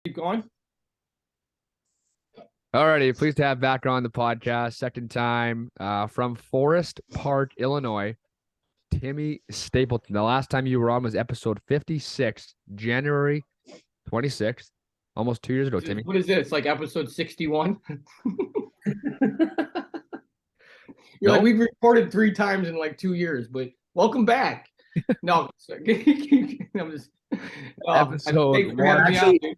Keep going. Alrighty, pleased to have back on the podcast, second time from Forest Park, Illinois, Timmy Stapleton. The last time you were on was episode 56, January 26th, almost 2 years ago, Timmy. What is this? Like episode 61? You're like, we've recorded 3 times in like 2 years, but welcome back. No, I'm just Episode for having me on, dude.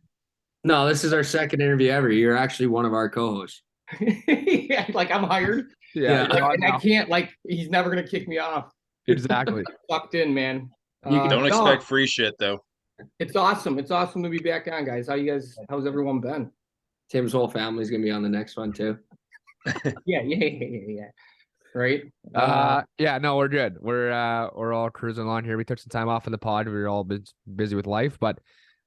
No, this is our second interview ever. You're actually one of our co-hosts. Yeah, like I'm hired. Yeah, Like, and I can't, like, he's never gonna kick me off. exactly. Sucked in, man. Don't expect free shit though. It's awesome. It's awesome to be back on, guys. How's everyone been? Tim's whole family's gonna be on the next one too. Yeah. Right. Yeah, no, we're good. We're all cruising along here. We took some time off in the pod. We were all busy with life, but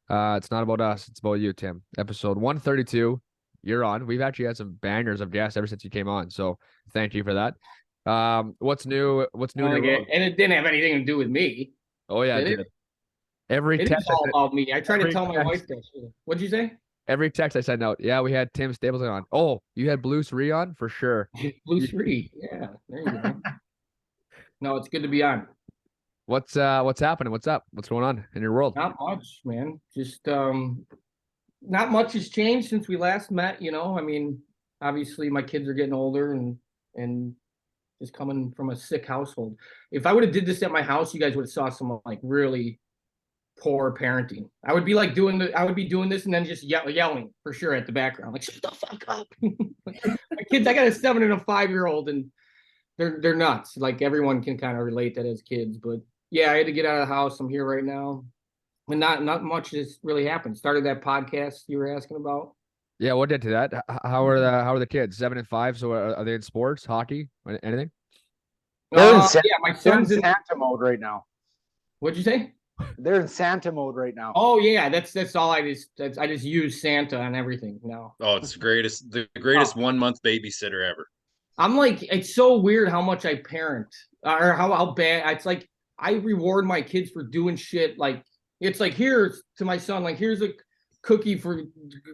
it's not about us. It's about you, Tim. Episode 132. You're on. We've actually had some bangers of guests ever since you came on. So thank you for that. What's new? What's new? And it didn't have anything to do with me. Oh yeah, it did. Every It text is all about me. I tried to tell my wife that. What'd you say? Every text I sent out. Yeah, we had Tim Stapleton on. Oh, you had Blue 3 on for sure. Blue 3. Yeah, there you go. No, it's good to be on. What's happening? What's up? What's going on in your world? Not much, man. Just not much has changed since we last met, you know. I mean, obviously my kids are getting older and just coming from a sick household. If I would have did this at my house, you guys would have saw some like really poor parenting. I would be doing this and then just yelling for sure at the background, like, shut the fuck up. My kids, I got a 7 and a 5-year-old, and they're nuts. Like, everyone can kind of relate that as kids, but yeah, I had to get out of the house. I'm here right now, and not much has really happened. Started that podcast you were asking about. Yeah, what did to that? How are the kids? 7 and 5. So are they in sports, hockey, anything? Yeah, my son's in Santa mode right now. What'd you say? They're in Santa mode right now. Oh yeah, that's all. I just use Santa on everything now. Oh, it's the greatest 1 month babysitter ever. I'm like, it's so weird how much I parent, or how bad. It's like I reward my kids for doing shit. Like, it's like, here's to my son, like, here's a cookie for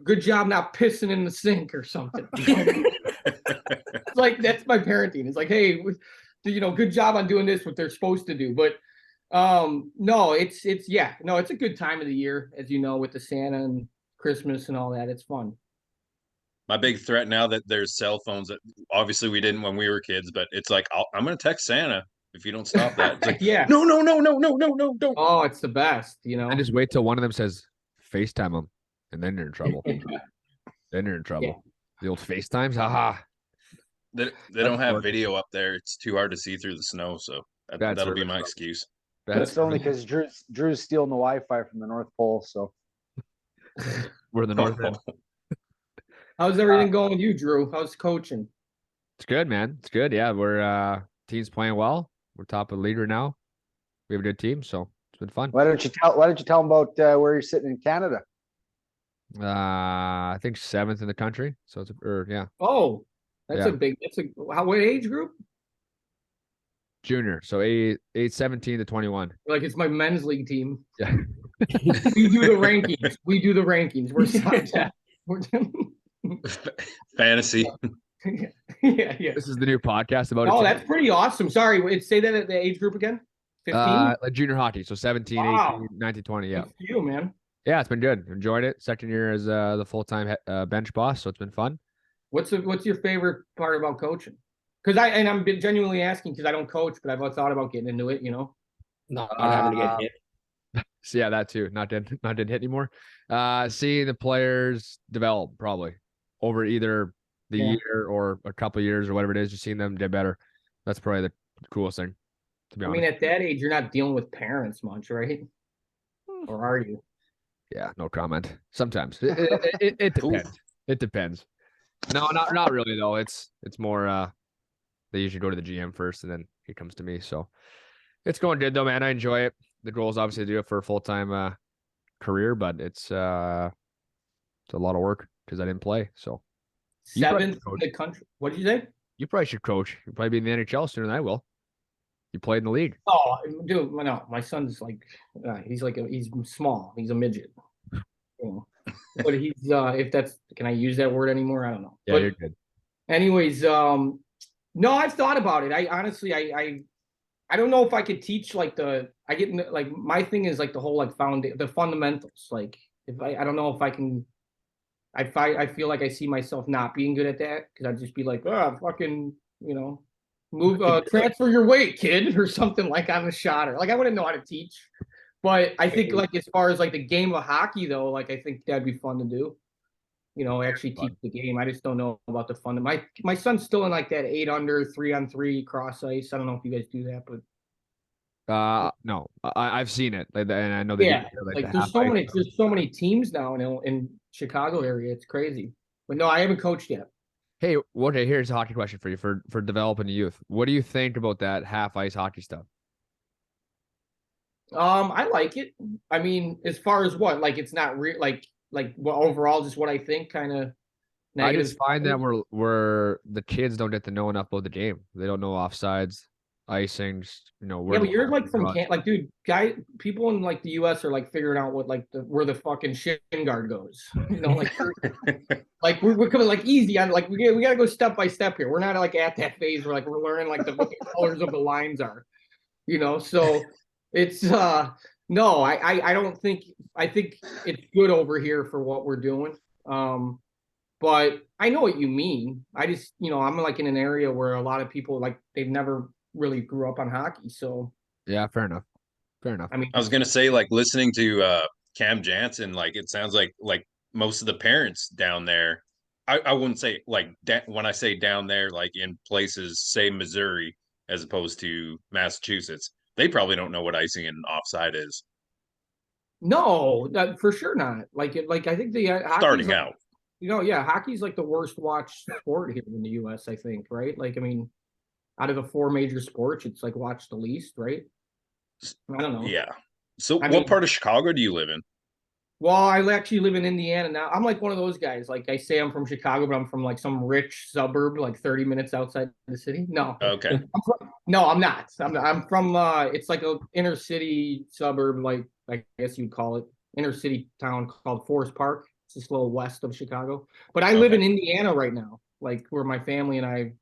good job not pissing in the sink or something. It's like, that's my parenting. It's like, hey, good job on doing this, what they're supposed to do. But no, it's a good time of the year, as you know, with the Santa and Christmas and all that. It's fun. My big threat now that there's cell phones that obviously we didn't when we were kids, but it's like, I'm going to text Santa if you don't stop that. It's like, yeah. No, don't. Oh, it's the best, you know. And just wait till one of them says FaceTime them, and then you're in trouble. Then you're in trouble. Yeah. The old FaceTimes, haha. They don't have video up there. It's too hard to see through the snow, so that'll be my excuse. That's only because Drew's stealing the Wi-Fi from the North Pole, so we're in the North End. How's everything going with you, Drew? How's coaching? It's good, man. It's good. Yeah, we're team's playing well. We're top of the league right now. We have a good team, so it's been fun. Why don't you tell them about where you're sitting in Canada? I think 7th in the country. So yeah. Oh, what age group? Junior, so age 17 to 21. Like, it's my men's league team. Yeah. We do the rankings. We're fantasy. Yeah. This is the new podcast about it. Oh, that's pretty awesome. Sorry, say that at the age group again. 15? Junior hockey, so 17, wow. 18, 19, 20. Yeah. Good for you, man. Yeah, it's been good. Enjoyed it. Second year as the full-time bench boss, so it's been fun. What's your favorite part about coaching? Because I'm genuinely asking because I don't coach, but I've thought about getting into it. You know, not having to get hit. So yeah, that too. Not did hit anymore. Seeing the players develop probably over either the year or a couple of years or whatever it is, just seeing them get better. That's probably the coolest thing. To be honest. I mean, at that age, you're not dealing with parents much, right? Or are you? Yeah, no comment. Sometimes it depends. It depends. No, not really though. It's more they usually go to the GM first and then he comes to me. So it's going good though, man. I enjoy it. The goal is obviously to do it for a full-time career, but it's a lot of work because I didn't play. So 7th in the country. What did you say? You probably should coach. You'll probably be in the NHL sooner than I will. You played in the league. Oh, dude, no. My son's like, he's small. He's a midget. You know. but he's if that's can I use that word anymore? I don't know. Yeah, But you're good. anyways, no, I've thought about it. I honestly I don't know if I could teach like I get like my thing is like the whole like the fundamentals. Like if I don't know if I can I feel like I see myself not being good at that because I'd just be like, oh fucking, move transfer your weight, kid, or something like I'm a shotter. Like I wouldn't know how to teach. But I think like as far as like the game of hockey though, like I think that'd be fun to do. Actually teach the game. I just don't know about the fun. My son's still in like that 8 under 3-on-3 cross ice. I don't know if you guys do that, but no, I've seen it, and I know they yeah, do like like the there's half so ice many stuff. there's so many teams now in Chicago area. It's crazy. But no, I haven't coached yet. Hey, okay, here's a hockey question for you for developing the youth. What do you think about that half ice hockey stuff? I like it. I mean, as far as what, like it's not real, like well, overall, just what I think, kind of I negative. just find that we're the kids don't get to know enough about the game. They don't know offsides, icings. Yeah, but you're like from like, dude, people in like the U.S. are like figuring out what like where the fucking shin guard goes. Like like we're coming like easy on like we gotta go step by step here. We're not like at that phase where like we're learning like what the colors of the lines are. So it's no, I don't think I think it's good over here for what we're doing. But I know what you mean. I just, I'm like in an area where a lot of people like they've never really grew up on hockey. So yeah, fair enough. Fair enough. I mean, I was gonna say, like listening to Cam Jansen, like it sounds like most of the parents down there. I wouldn't say like when I say down there, like in places, say Missouri, as opposed to Massachusetts, they probably don't know what icing and offside is no, for sure not. Like I think the hockey's starting like, out. Yeah, hockey's like the worst watched sport here in the U.S. I think, right? Like, I mean, out of the 4 major sports, it's like watched the least, right? I don't know. Yeah. So, I what mean, part of Chicago do you live in? well, I actually live in Indiana now. I'm like one of those guys. Like I say, I'm from Chicago, but I'm from like some rich suburb, like 30 minutes outside the city. No, Okay. no, I'm not. I'm from it's like a inner city suburb, like I guess you'd call it inner city town called Forest Park. It's just a little west of Chicago. But I live Okay. in Indiana right now, like where my family and I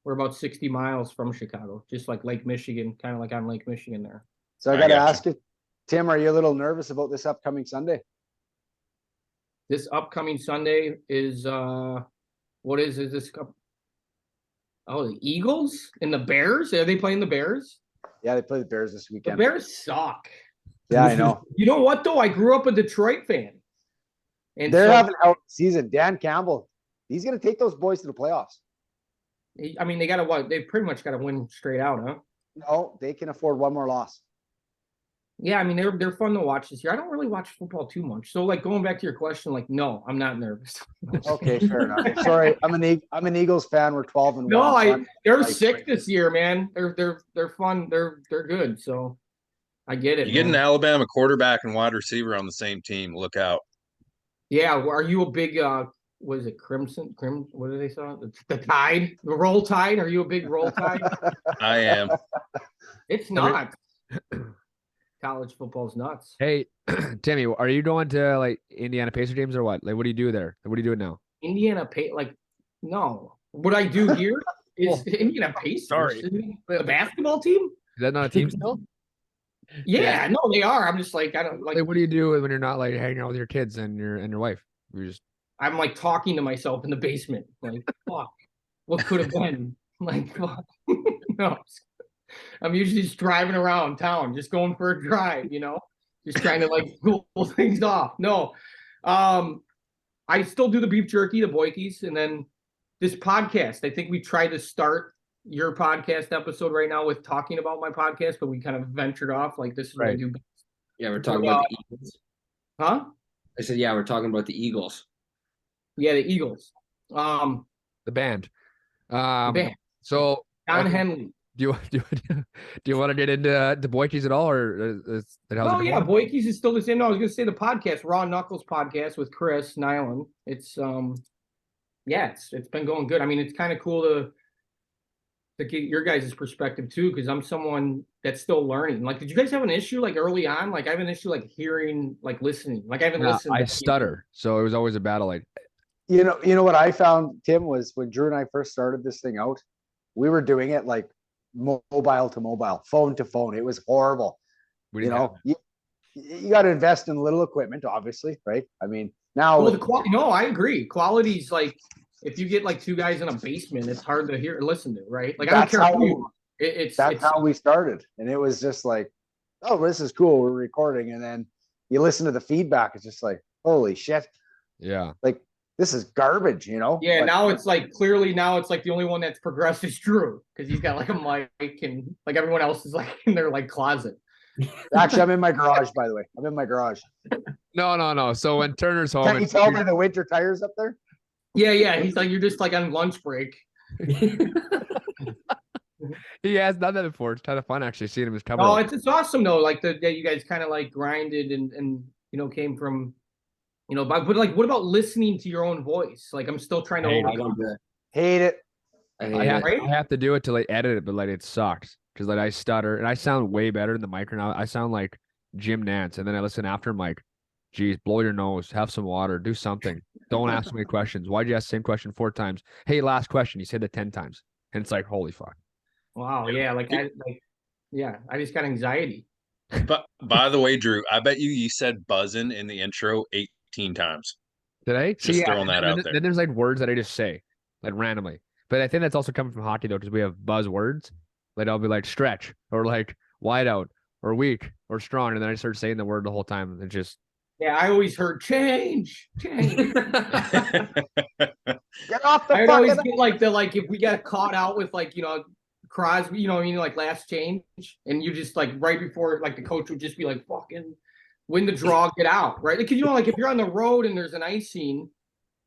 we're about 60 miles from Chicago, just like Lake Michigan, kind of like on Lake Michigan there. So I I got to gotcha. ask you, Tim, are you a little nervous about this upcoming Sunday? This upcoming Sunday is what is this? Oh, the Eagles and the Bears. Are they playing the Bears? Yeah, they play the Bears this The weekend. Bears suck. Yeah, I know. You know what though? I grew up a Detroit fan, and They're so having a season. Dan Campbell, he's going to take those boys to the playoffs. I mean they got to what? They pretty much got to win straight out, huh? No, they can afford one more loss. Yeah, I mean they're fun to watch this year. I don't really watch football too much, so like going back to your question, like no, I'm not nervous. Okay, fair enough. Sorry, I'm an Eagles fan. We're 12-1. No, they're like, sick this year, man. They're fun. They're good. So I get it. You get an man. Alabama quarterback and wide receiver on the same team. Look out. Yeah, are you a big what is it, Crimson? What do they say? The Tide? The Roll Tide? Are you a big Roll Tide? I am. It's not. College football's nuts. Hey, Timmy, are you going to like Indiana Pacer games or what? Like, what do you do there? What are you doing now? Indiana no. What I do here is Indiana Pacers. Sorry. The basketball team? Is that not a team still? Yeah, no, they are. I'm just like I don't like Like, what do you do when you're not like hanging out with your kids and your wife? You're just I'm like talking to myself in the basement. Like, fuck, what could have been? Like, fuck. No. I'm usually just driving around town, just going for a drive, just trying to like cool things off. No. I still do the beef jerky, the boikies, and then this podcast. I think we tried to start your podcast episode right now with talking about my podcast, but we kind of ventured off. Like this is what I Right. do. Yeah, we're talking about the Eagles. Huh? I said, yeah, we're talking about the Eagles. Yeah, the Eagles. the band. The band. So Don okay. Henley. Do you want to get into the Boikies at all, or is it how's Oh it yeah, going? Boikies is still the same. No, I was gonna say the podcast, Raw Knuckles podcast with Chris Nyland. It's yeah, it's been going good. I mean, it's kind of cool to to get your guys' perspective too, because I'm someone that's still learning. Like, did you guys have an issue like early on? Like, I have an issue like hearing, like listening. Like, I haven't Yeah, listened. I to- stutter, so it was always a battle. Like, You know what I found, Tim, was when Drew and I first started this thing out, we were doing it like mobile to mobile, phone to phone. It was horrible. we You didn't have know, you got to invest in a little equipment, obviously, right? I mean, now Well, the quality. No, I agree. Quality's like if you get like two guys in a basement, it's hard to hear or listen to, right? Like I don't that's care how who you are. It's that's how we started, and it was just like, oh, this is cool. We're recording, and then you listen to the feedback. It's just like, holy shit, yeah. like this is garbage, you know? yeah. But Now it's like clearly now it's like the only one that's progressed is Drew because he's got like a mic and like everyone else is like in their like closet. actually, I'm in my garage, by the way. I'm in my garage. No. So when Turner's home, Can't you it's tell by the winter tires up there? Yeah. He's like you're just like on lunch break. he has done that before. It's kind of fun actually seeing him as cover. Oh, it's awesome though. Like that you guys kind of like grinded and you know came from but like what about listening to your own voice? Like I'm still trying to Hate it. I overcome. don't do it. Hate it. I I hate have, it. Right? I have to do it to like edit it, but like it sucks because like I stutter and I sound way better in the mic now. I sound like Jim Nance, and then I listen after I'm like, geez, blow your nose, have some water, do something. Don't ask so many questions. Why'd you ask the same question 4 times? Hey, last question. You said it 10 times. And it's like, holy fuck. Wow, yeah, I just got anxiety. But by the way, Drew, I bet you said buzzing in the intro 18 times. Did I? Just throwing and that then, out there. Then there's like words that I just say, like randomly. But I think that's also coming from hockey though, because we have buzzwords. Like I'll be like stretch or like wide out or weak or strong, and then I start saying the word the whole time. It just Yeah, I always heard change. Get off the I'd always fucking. get like if we got caught out with like Crosby, like last change, and you just like right before like the coach would just be like fucking win the draw, get out, right? Because like if you're on the road and there's an icing,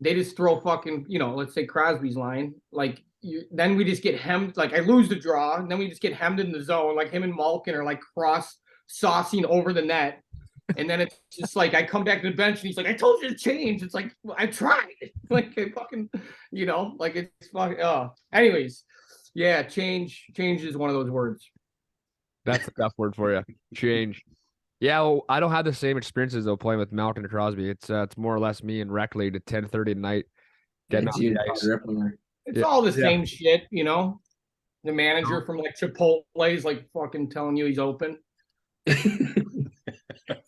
they just throw fucking let's say Crosby's line, like then we just get hemmed, like I lose the draw, and then we just get hemmed in the zone, like him and Malkin are like cross saucing over the net. And then it's just like I come back to the bench and he's like, I told you to change. It's like I tried. Like I fucking, like it's fucking anyways. Yeah, change is one of those words. that's a tough word for you. Change. Yeah, well, I don't have the same experiences though playing with Malkin and Crosby. It's more or less me and Rec League at 10:30 at night. Getting It's off you the and ice. Todd Rippler. It's Yeah. all the Yeah. same shit, The manager from like Chipotle is like fucking telling you he's open.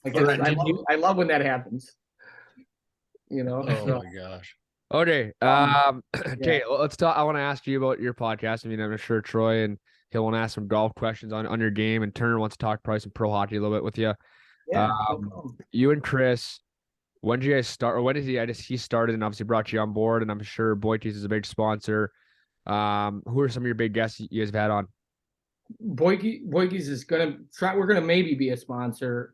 Like I love when that happens. Oh so, my gosh. Okay. Um, Okay, let's talk. I want to ask you about your podcast. I mean, I'm sure Troy and he'll want to ask some golf questions on your game, and Turner wants to talk probably some pro hockey a little bit with you. yeah. You and Chris, when did you guys start, or when did he started and obviously brought you on board, and I'm sure Boites is a big sponsor. Who are some of your big guests you guys have had on? Boyke's is gonna try. We're gonna maybe be a sponsor.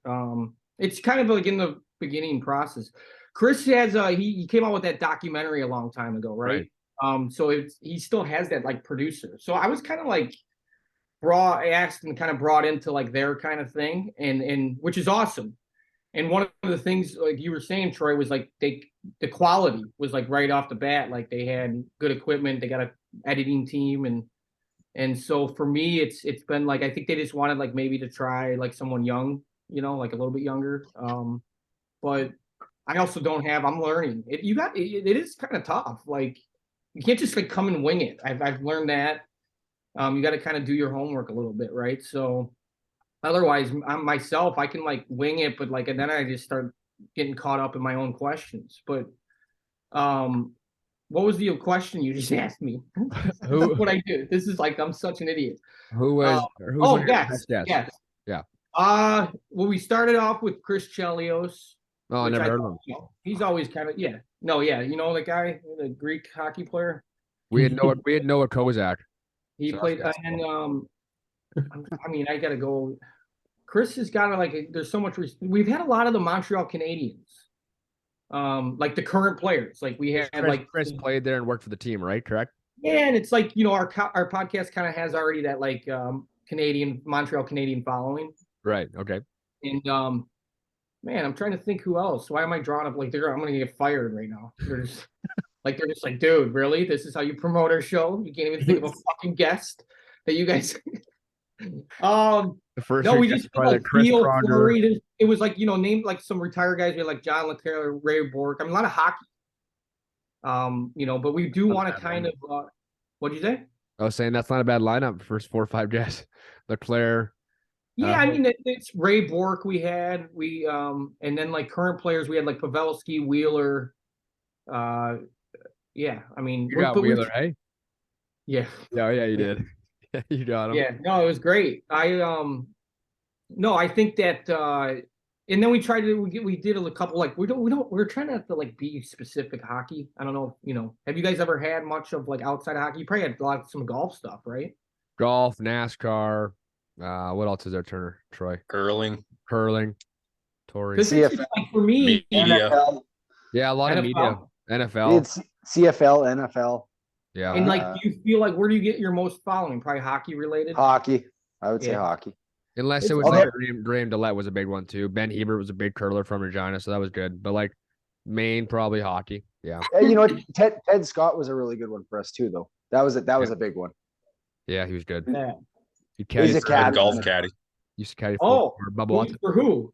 It's kind of like in the beginning process. Chris has he came out with that documentary a long time ago, right? So he still has that like producer. So I was kind of like asked and kind of brought into like their kind of thing, and which is awesome. And one of the things like you were saying, Troy, was like the quality was like right off the bat. Like they had good equipment, they got an editing team, and so for me, it's been like I think they just wanted like maybe to try like someone young, like a little bit younger. But I also don't have. I'm learning. It is kind of tough. Like you can't just like come and wing it. I've learned that. You got to kind of do your homework a little bit, right? So otherwise, I'm myself. I can like wing it, but like and then I just start getting caught up in my own questions. But what was the question you just asked me? Who- What I do? This is like I'm such an idiot. Who was? or who's one of your best guests? Yes. Yeah. Well, we started off with Chris Chelios. Oh, I which never heard of him. He's always kind of the guy, the Greek hockey player. We had Noah Kozak. He So played, that's and I mean, I gotta go. Chris has got to like. There's so much. We've had a lot of the Montreal Canadiens, like the current players. Like we had Chris played there and worked for the team, right? Correct. Yeah, and it's like our podcast kind of has already that like Montreal Canadian following, Right. Okay. and man, I'm trying to think who else. Why am I drawing up like I'm gonna get fired right now? They're just like, dude, really? This is how you promote our show? You can't even think of a fucking guest. that you guys. The first No, year we you just probably like like Chris Theo, Pronger. Torrie. It was like, named like some retired guys. We had like John LeClaire, Ray Bork. I mean, a lot of hockey. But we do Not a want to bad kind of. What'd you say? I was saying that's not a bad lineup. First 4 or 5 guys. Leclerc. Yeah, I mean it's Ray Bork we had. And then like current players we had like Pavelski, Wheeler. Yeah, I mean You got but Wheeler, hey? yeah. Yeah, you Yeah. did. Yeah, you got him. Yeah, no, it was great. No, I think that and then we tried to we did a couple like we're trying not to like be specific hockey. I don't know, have you guys ever had much of like outside hockey? You probably had some golf stuff, right? Golf, NASCAR. What else is there, Turner? Troy. Curling, Curling. Torrie. Because it's just, like for me, media. NFL. Yeah, a lot of media. NFL. NFL. It's CFL, NFL, Yeah. And like, do you feel like where do you get your most following? Probably hockey related. hockey. I would say Yeah. hockey. Unless It's it was all like there. Graham Dillette was a big one too. Ben Hebert was a big curler from Regina, so that was good. But like main probably hockey. Yeah. You know what? Ted Scott was a really good one for us too, though. That was a big one. Yeah, he was good. Yeah. He He's a caddied for- caddy. golf caddy. used to caddy Oh, for Bubba who- Watson. for who?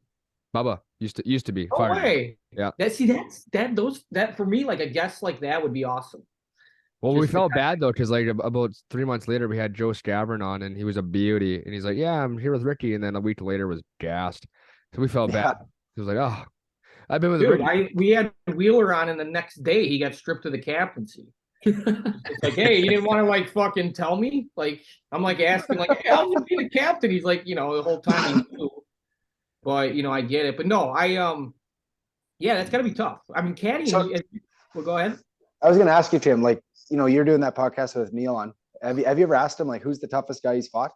Bubba used to be. No Fireman. way. Yeah. That for me, like a guest like that would be awesome. Well, we Just the felt bad though, because like about 3 months later, we had Joe Scavern on, and he was a beauty, and he's like, "Yeah, I'm here with Ricky," and then a week later was gassed, so we felt bad. He was like, "Oh, I've been with Dude, Ricky." we had Wheeler on, and the next day he got stripped of the captaincy. It's like, hey, you didn't want to like fucking tell me? Like, I'm like asking, like, hey, how's it being a captain? He's like, the whole time he knew. But I get it. But no, yeah, that's gotta be tough. I mean, caddy. So- Well, go ahead. I was going to ask you, Tim. Like, you're doing that podcast with Neil on. Have you ever asked him like who's the toughest guy he's fought?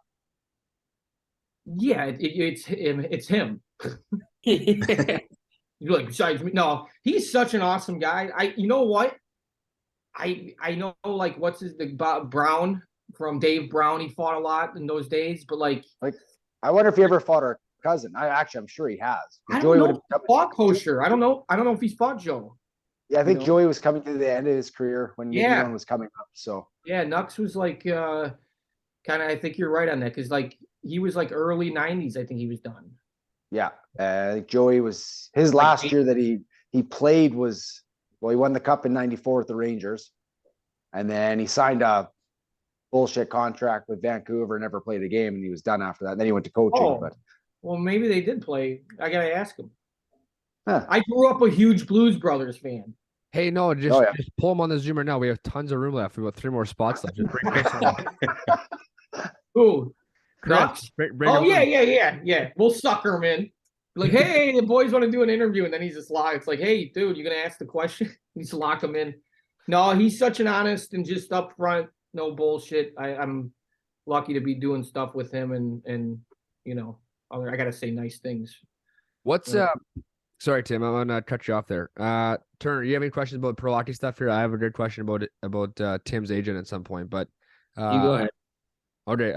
Yeah, it's him. It's him. You're like, besides me, no, he's such an awesome guy. You know what? I know like Brown from Dave Brown. He fought a lot in those days, but like I wonder if he ever fought our cousin. I'm sure he has. I Joey don't would know. have. If he fought Kosher. I don't know. I don't know if he's fought Joe. Yeah, I think know. Joey was coming to the end of his career when Yeah. Neil was coming up. So Yeah, Nux was like kind of. I think you're right on that because like he was like early '90s. I think he was done. yeah, I think Joey was his Like last year that he played was he won the cup in '94 with the Rangers, and then he signed a bullshit contract with Vancouver, never played a game, and he was done after that. Then he went to coaching, Oh. but Well, maybe they did play. I gotta ask him. Huh. I grew up a huge Blues Brothers fan. Hey, no, just, Oh, yeah. just pull him on the Zoom right now. We have tons of room left. We have about 3 more spots left. Just bring Chris on. Who? Chris, Nux? bring Oh him on. yeah. We'll sucker him in. Like, hey, the boys want to do an interview, and then he's just like, it's like, hey, dude, you gonna ask the question? You just lock him in. No, he's such an honest and just upfront, no bullshit. I'm lucky to be doing stuff with him, and I gotta say nice things. What's Yeah. Sorry, Tim, I'm gonna cut you off there. Turner, you have any questions about pro hockey stuff here? I have a good question about Tim's agent at some point, but You go ahead. okay.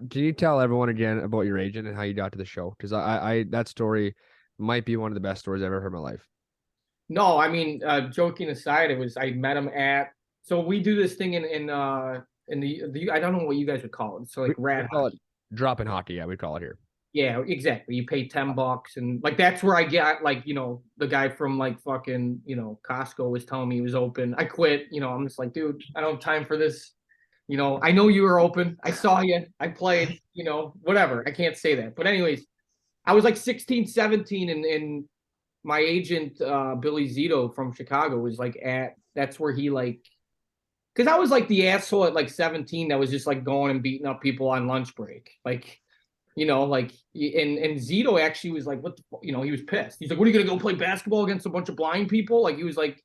Can you tell everyone again about your agent and how you got to the show? Because I that story might be one of the best stories I've ever heard in my life. No, I mean, joking aside, I met him so we do this thing in the I don't know what you guys would call it. So like We rad call hockey. it dropping hockey. Yeah, we call it here. Yeah, exactly. You pay $10 and like that's where I get like, the guy from like fucking, Costco was telling me he was open. I quit, I'm just like, dude, I don't have time for this. I know you were open. I saw you. I played, whatever. I can't say that. But anyways, I was like 16, 17 and my agent Billy Zito from Chicago was like that's where he like because I was like the asshole at like 17 that was just like going and beating up people on lunch break. Like and Zito actually was like, what the he was pissed. He's like, what are you gonna go play basketball against a bunch of blind people? Like he was like,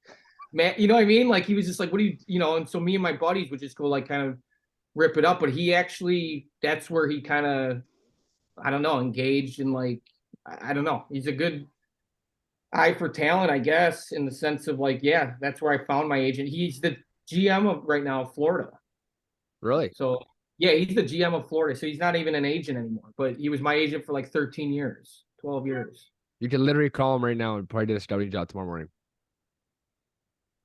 man, you know what I mean? Like he was just like, what do you and so me and my buddies would just go like kind of rip it up. But he actually that's where he kind of I don't know, engaged in like I don't know. He's a good eye for talent, I guess, in the sense of like, yeah, that's where I found my agent. He's the GM of right now, Florida. Really? So yeah, he's the GM of Florida. So he's not even an agent anymore, but he was my agent for like 13 years, 12 years. You can literally call him right now and probably do a scouting job tomorrow morning.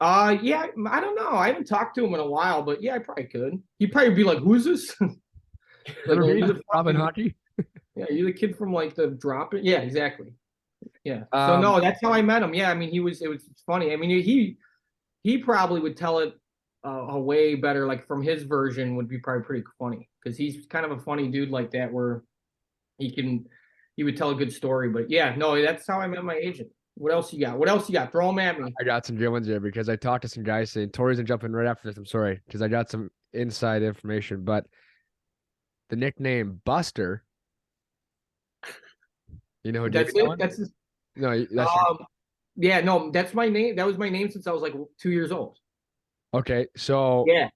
Yeah, I don't know. I haven't talked to him in a while, but yeah, I probably could. He'd probably be like, who's this? Like, Remember are me, you the Robin fucking- Hockey? Yeah, you the kid from like the drop it? Yeah, exactly. Yeah. So Um, no, that's how I met him. Yeah, I mean, it was funny. I mean, he probably would tell it a way better, like from his version would be probably pretty funny because he's kind of a funny dude like that where he would tell a good story. But yeah, no, that's how I met my agent. What else you got? What else you got? Throw them at me. I got some good ones here because I talked to some guys saying Torrie's gonna jump in right after this. I'm sorry because I got some inside information, but the nickname Buster. You know who That's Jimmy it. Allen? That's his, No, that's your, yeah, no, that's my name. That was my name since I was like 2 years old. okay. So Yeah,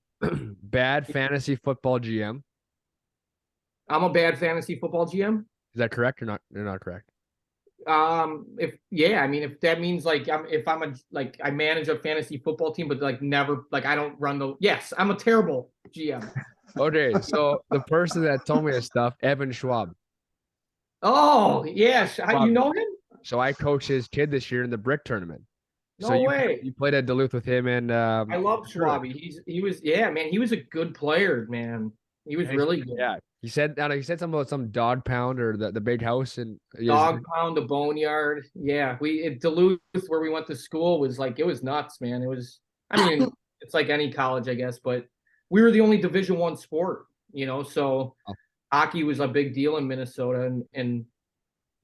bad fantasy football GM. I'm a bad fantasy football GM. Is that correct or not? They're not correct. If yeah, I mean, if that means like I manage a fantasy football team, but like never like I don't run the. Yes, I'm a terrible GM. Okay, so the person that told me this stuff, Evan Schwab. Oh yes, you know him? So I coached his kid this year in the brick tournament. No So way. you played at Duluth with him and I love Schwabi. He was yeah, man. He was a good player, man. He was really good. Yeah. He said I don't know, he said something about some dog pound or the big house and Dog pound, the boneyard. Yeah, we at Duluth where we went to school was like it was nuts, man. It was. I mean, it's like any college, I guess, but we were the only Division I sport, So hockey was a big deal in Minnesota, and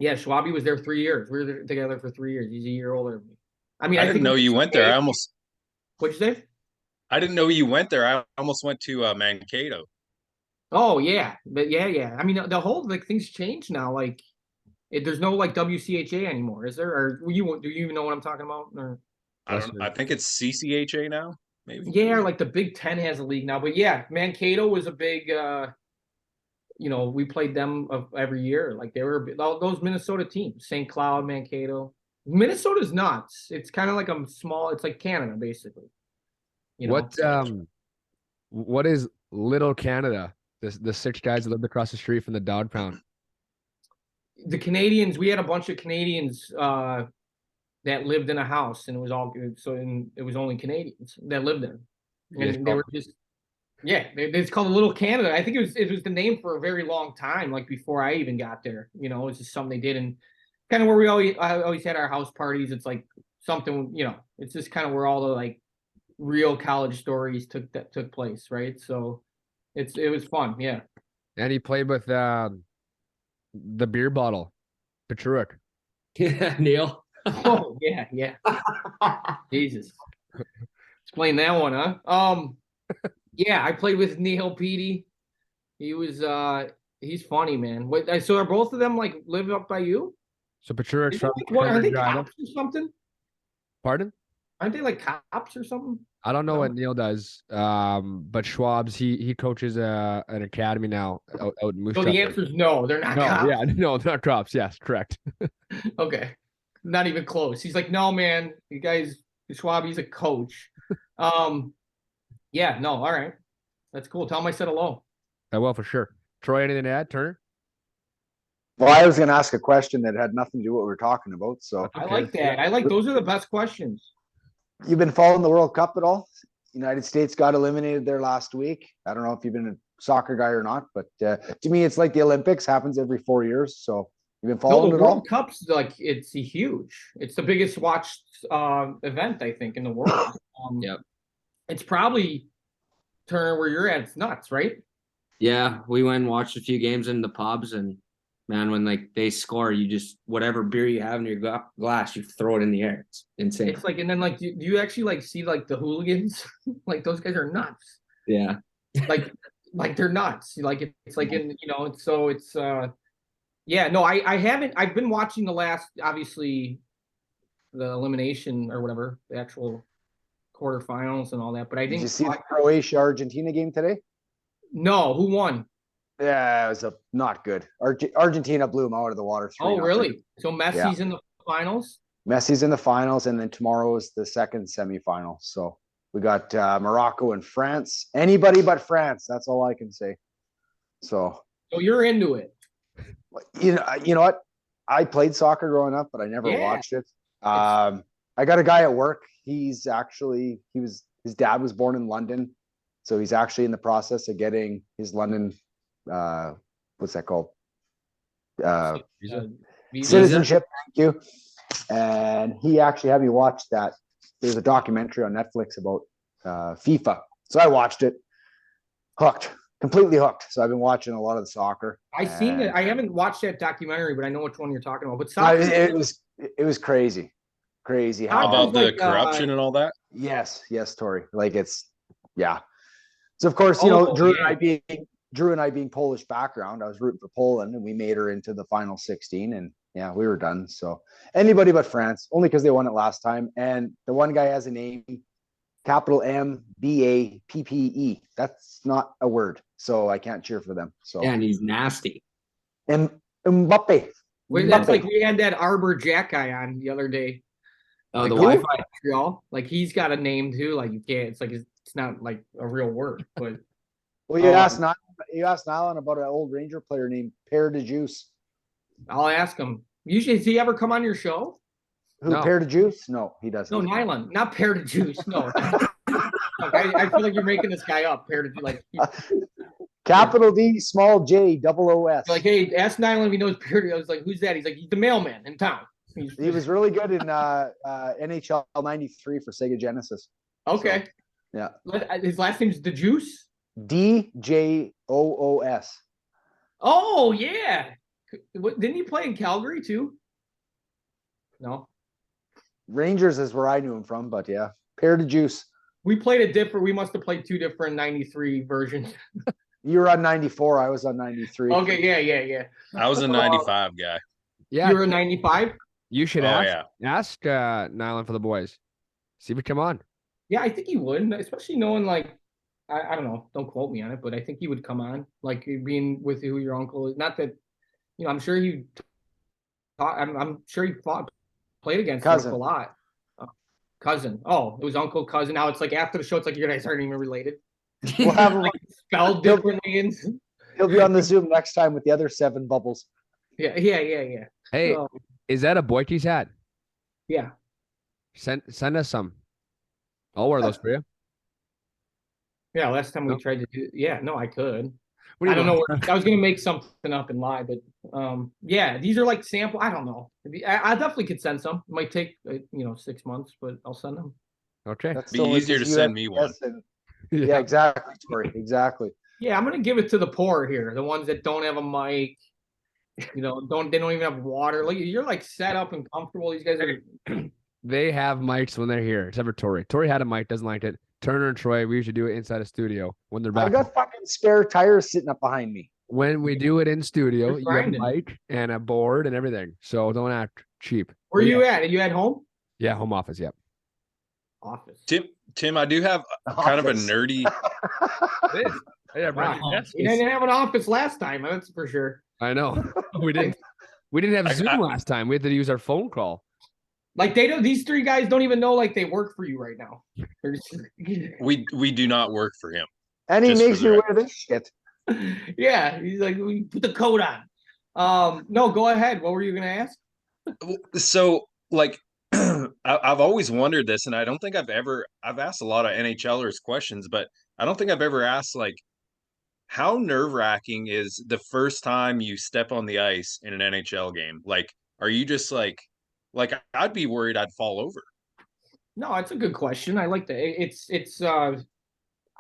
yeah, Schwabi was there 3 years. We were there together for 3 years. He's a year older than me. I mean, I I didn't think know you went there. What'd you say? I didn't know you went there. I almost went to Mankato. Oh yeah, but yeah. I mean, the whole like things change now. Like, there's no like WCHA anymore, is there? Or do you even know what I'm talking about? Or I don't. I think it's CCHA now. Maybe. yeah, like the Big Ten has a league now. But yeah, Mankato was a big. We played them every year. Like they were all those Minnesota teams, St. Cloud, Mankato. Minnesota's nuts. It's kind of like a small. It's like Canada, basically. What is Little Canada? The 6 guys that lived across the street from the dog pound. The Canadians, we had a bunch of Canadians that lived in a house, and it was only Canadians that lived there, and they were just it's called Little Canada. I think it was the name for a very long time, like before I even got there. It's just something they did, and kind of where I always had our house parties. It's like something, it's just kind of where all the like real college stories took place, right? So it was fun, yeah. And he played with the beer bottle, Petruik. Yeah, Neil. Oh yeah. Jesus. Explain that one, huh? Yeah, I played with Neil Petey. He was he's funny, man. So are both of them like live up by you? So Petruik's from Are they Regina. cops or something? Pardon? Aren't they like cops or something? I don't know No. what Neil does. But Schwab's he coaches an academy now out in Moose So Jaw. the answer is no, they're not No, cops. yeah, no, not cops. Yes, correct. Okay. Not even close. He's like, no, man, you guys, Schwab, he's a coach. Yeah, no, all right. That's cool. Tell him I said hello. I will for sure. Troy, anything to add, Turner? Well, I was going to ask a question that had nothing to do with what we're talking about. So I like that. I like those are the best questions. you've been following the World Cup at all? United States got eliminated there last week. I don't know if you've been a soccer guy or not, but to me, it's like the Olympics happens every 4 years. So you've been No, following the it all? World Cup's like it's huge. It's the biggest watched event I think in the world. Yep. It's probably Turner where you're at. It's nuts, right? Yeah, we went and watched a few games in the pubs, and man, when like they score, you just whatever beer you have in your glass, you throw it in the air. It's insane. It's like, and then like, do you actually like see like the hooligans? Like those guys are nuts. Yeah. Like they're nuts. Like it's like in it's yeah. No, I haven't. I've been watching the last, obviously, the elimination or whatever, the actual quarterfinals and all that. But I Did didn't. you see the Croatia-Argentina game today? No, who won? Yeah, it was not good. Argentina blew them out of the water. 3-0. Oh, really? So Messi's in the finals? Messi's in the finals, and then tomorrow is the second semifinal. So we got Morocco and France. Anybody but France. That's all I can say. So you're into it. you know what? I played soccer growing up, but I never watched it. I got a guy at work. His dad was born in London, so he's actually in the process of getting his London what's that called? Visa? Visa. Citizenship. Thank you. And he actually had me watch that. There's a documentary on Netflix about FIFA. So I watched it. Hooked. Completely hooked. So I've been watching a lot of the soccer. I seen it. I haven't watched that documentary, but I know which one you're talking about. But soccer, It was crazy. Crazy how About the like, corruption and all that. yes, Torrie. Like it's yeah. So of course, you know, Oh, Drew yeah. and I being Polish background, I was rooting for Poland and we made her into the final 16 and yeah, we were done. So anybody but France, only because they won it last time. And the one guy has a name, capital MBAPPE. That's not a word. So I can't cheer for them. So Yeah, and he's nasty. and Mbappe. Wait, that's Mbappe. like we had that Arbor Jack guy on the other day. Oh, Like, the who? Wi-Fi. Montreal. Like he's got a name too. Like you can't. It's like it's not like a real word. But Well, you asked Nylan about an old Ranger player named Pear de Juice. I'll ask him. Usually, does he ever come on your show? Who No. Pear de Juice? No, he doesn't. No, Nylon, not Pear to Juice. No. Like, I feel like you're making this guy up. Pear to like. Capital D, small J, double OS. Like, hey, ask Nylon if he knows Pear. I was like, who's that? He's like, he's the mailman in town. He was really good in NHL '93 for Sega Genesis. okay. Yeah. His last name's the Juice. DJOOS. Oh yeah. Didn't he play in Calgary too? No. Rangers is where I knew him from, but yeah, Pear de Juice. We played a different. We must have played two different '93 versions. You were on '94. I was on '93. Okay. Yeah. I was a 95 guy. Yeah, You were a '95. you should Oh, ask Nyland for the boys. See if he come on. Yeah, I think he would, especially knowing like I don't know, don't quote me on it, but I think he would come on, like being with who your uncle is. Not that I'm sure he I'm sure he played against Cousin. Uncle a lot. Cousin. Oh, it was uncle, cousin. Now it's like after the show, it's like you guys aren't even related. We'll have him. Spelled differently and He'll be on the Zoom next time with the other 7 bubbles. yeah. Hey, So, is that a Boyke's hat? yeah. Send us some. I'll wear those for you. Yeah, last time we No. tried to do no, I could. What do I you don't know. want? I was gonna make something up and lie, but yeah, these are like sample. I don't know. I definitely could send some. It might take 6 months, but I'll send them. Okay. That's Be the only easier to because send me one. Yeah, exactly, Torrie. Exactly. Yeah, I'm gonna give it to the poor here, the ones that don't have a mic. They don't even have water. Like you're like set up and comfortable. These guys are. They have mics when they're here, except for Torrie. Torrie had a mic, doesn't like it. Turner and Troy, we usually do it inside a studio when they're I back. got fucking spare tires sitting up behind me. When we do it in studio, Just you have a grinding. mic and a board and everything. So don't act cheap. Where are you at? Are you at home? Yeah, home office. Yep. Office. Tim, I do have kind of a Office. nerdy. Yeah, Wow. You didn't have an office last time. That's for sure. I know. We didn't. We didn't have I- Zoom last time. We had to use our phone call. Like they don't. These 3 guys don't even know like they work for you right now. They're just- We do not work for him. And he Just for makes the me record. wear this shit. Yeah, he's like, we put the coat on. No, go ahead. What were you gonna ask? So like I've always wondered this, and I don't think I've asked a lot of NHLers questions, but I don't think I've ever asked like how nerve-wracking is the first time you step on the ice in an NHL game? Like, are you just like I'd be worried I'd fall over. No, it's a good question. I like that. It's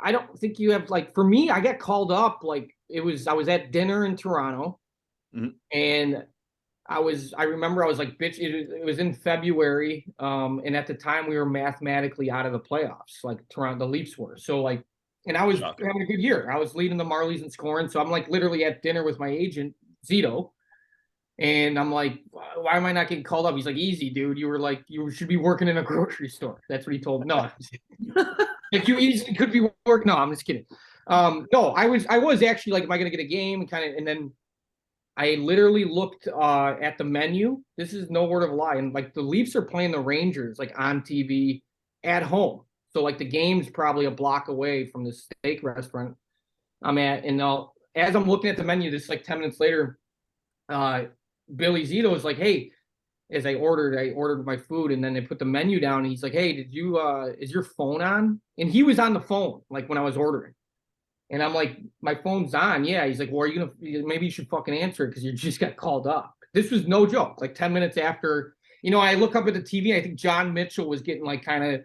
I don't think you have like for me, I got called up like I was at dinner in Toronto and I remember I was like, bitch, it was in February. And at the time we were mathematically out of the playoffs, like Toronto, the Leafs were. So like, and I was Shocking. having a good year. I was leading the Marlies in scoring. So I'm like literally at dinner with my agent, Zito. And I'm like, why am I not getting called up? He's like, easy, dude. You were like, you should be working in a grocery store. That's what he told me. No, like you easily could be working. No, I'm just kidding. No, I was actually like, am I going to get a game? And then I literally looked at the menu. This is no word of a lie. And like the Leafs are playing the Rangers like on TV at home. So like the game's probably a block away from the steak restaurant I'm at. And as I'm looking at the menu, this like 10 minutes later, Billy Zito is like, hey, as I ordered my food and then they put the menu down and he's like, hey, is your phone on? And he was on the phone like when I was ordering. And I'm like, my phone's on. Yeah. He's like, well, are you gonna, maybe you should fucking answer it because you just got called up. This was no joke. Like 10 minutes after, I look up at the TV. I think John Mitchell was getting like kind of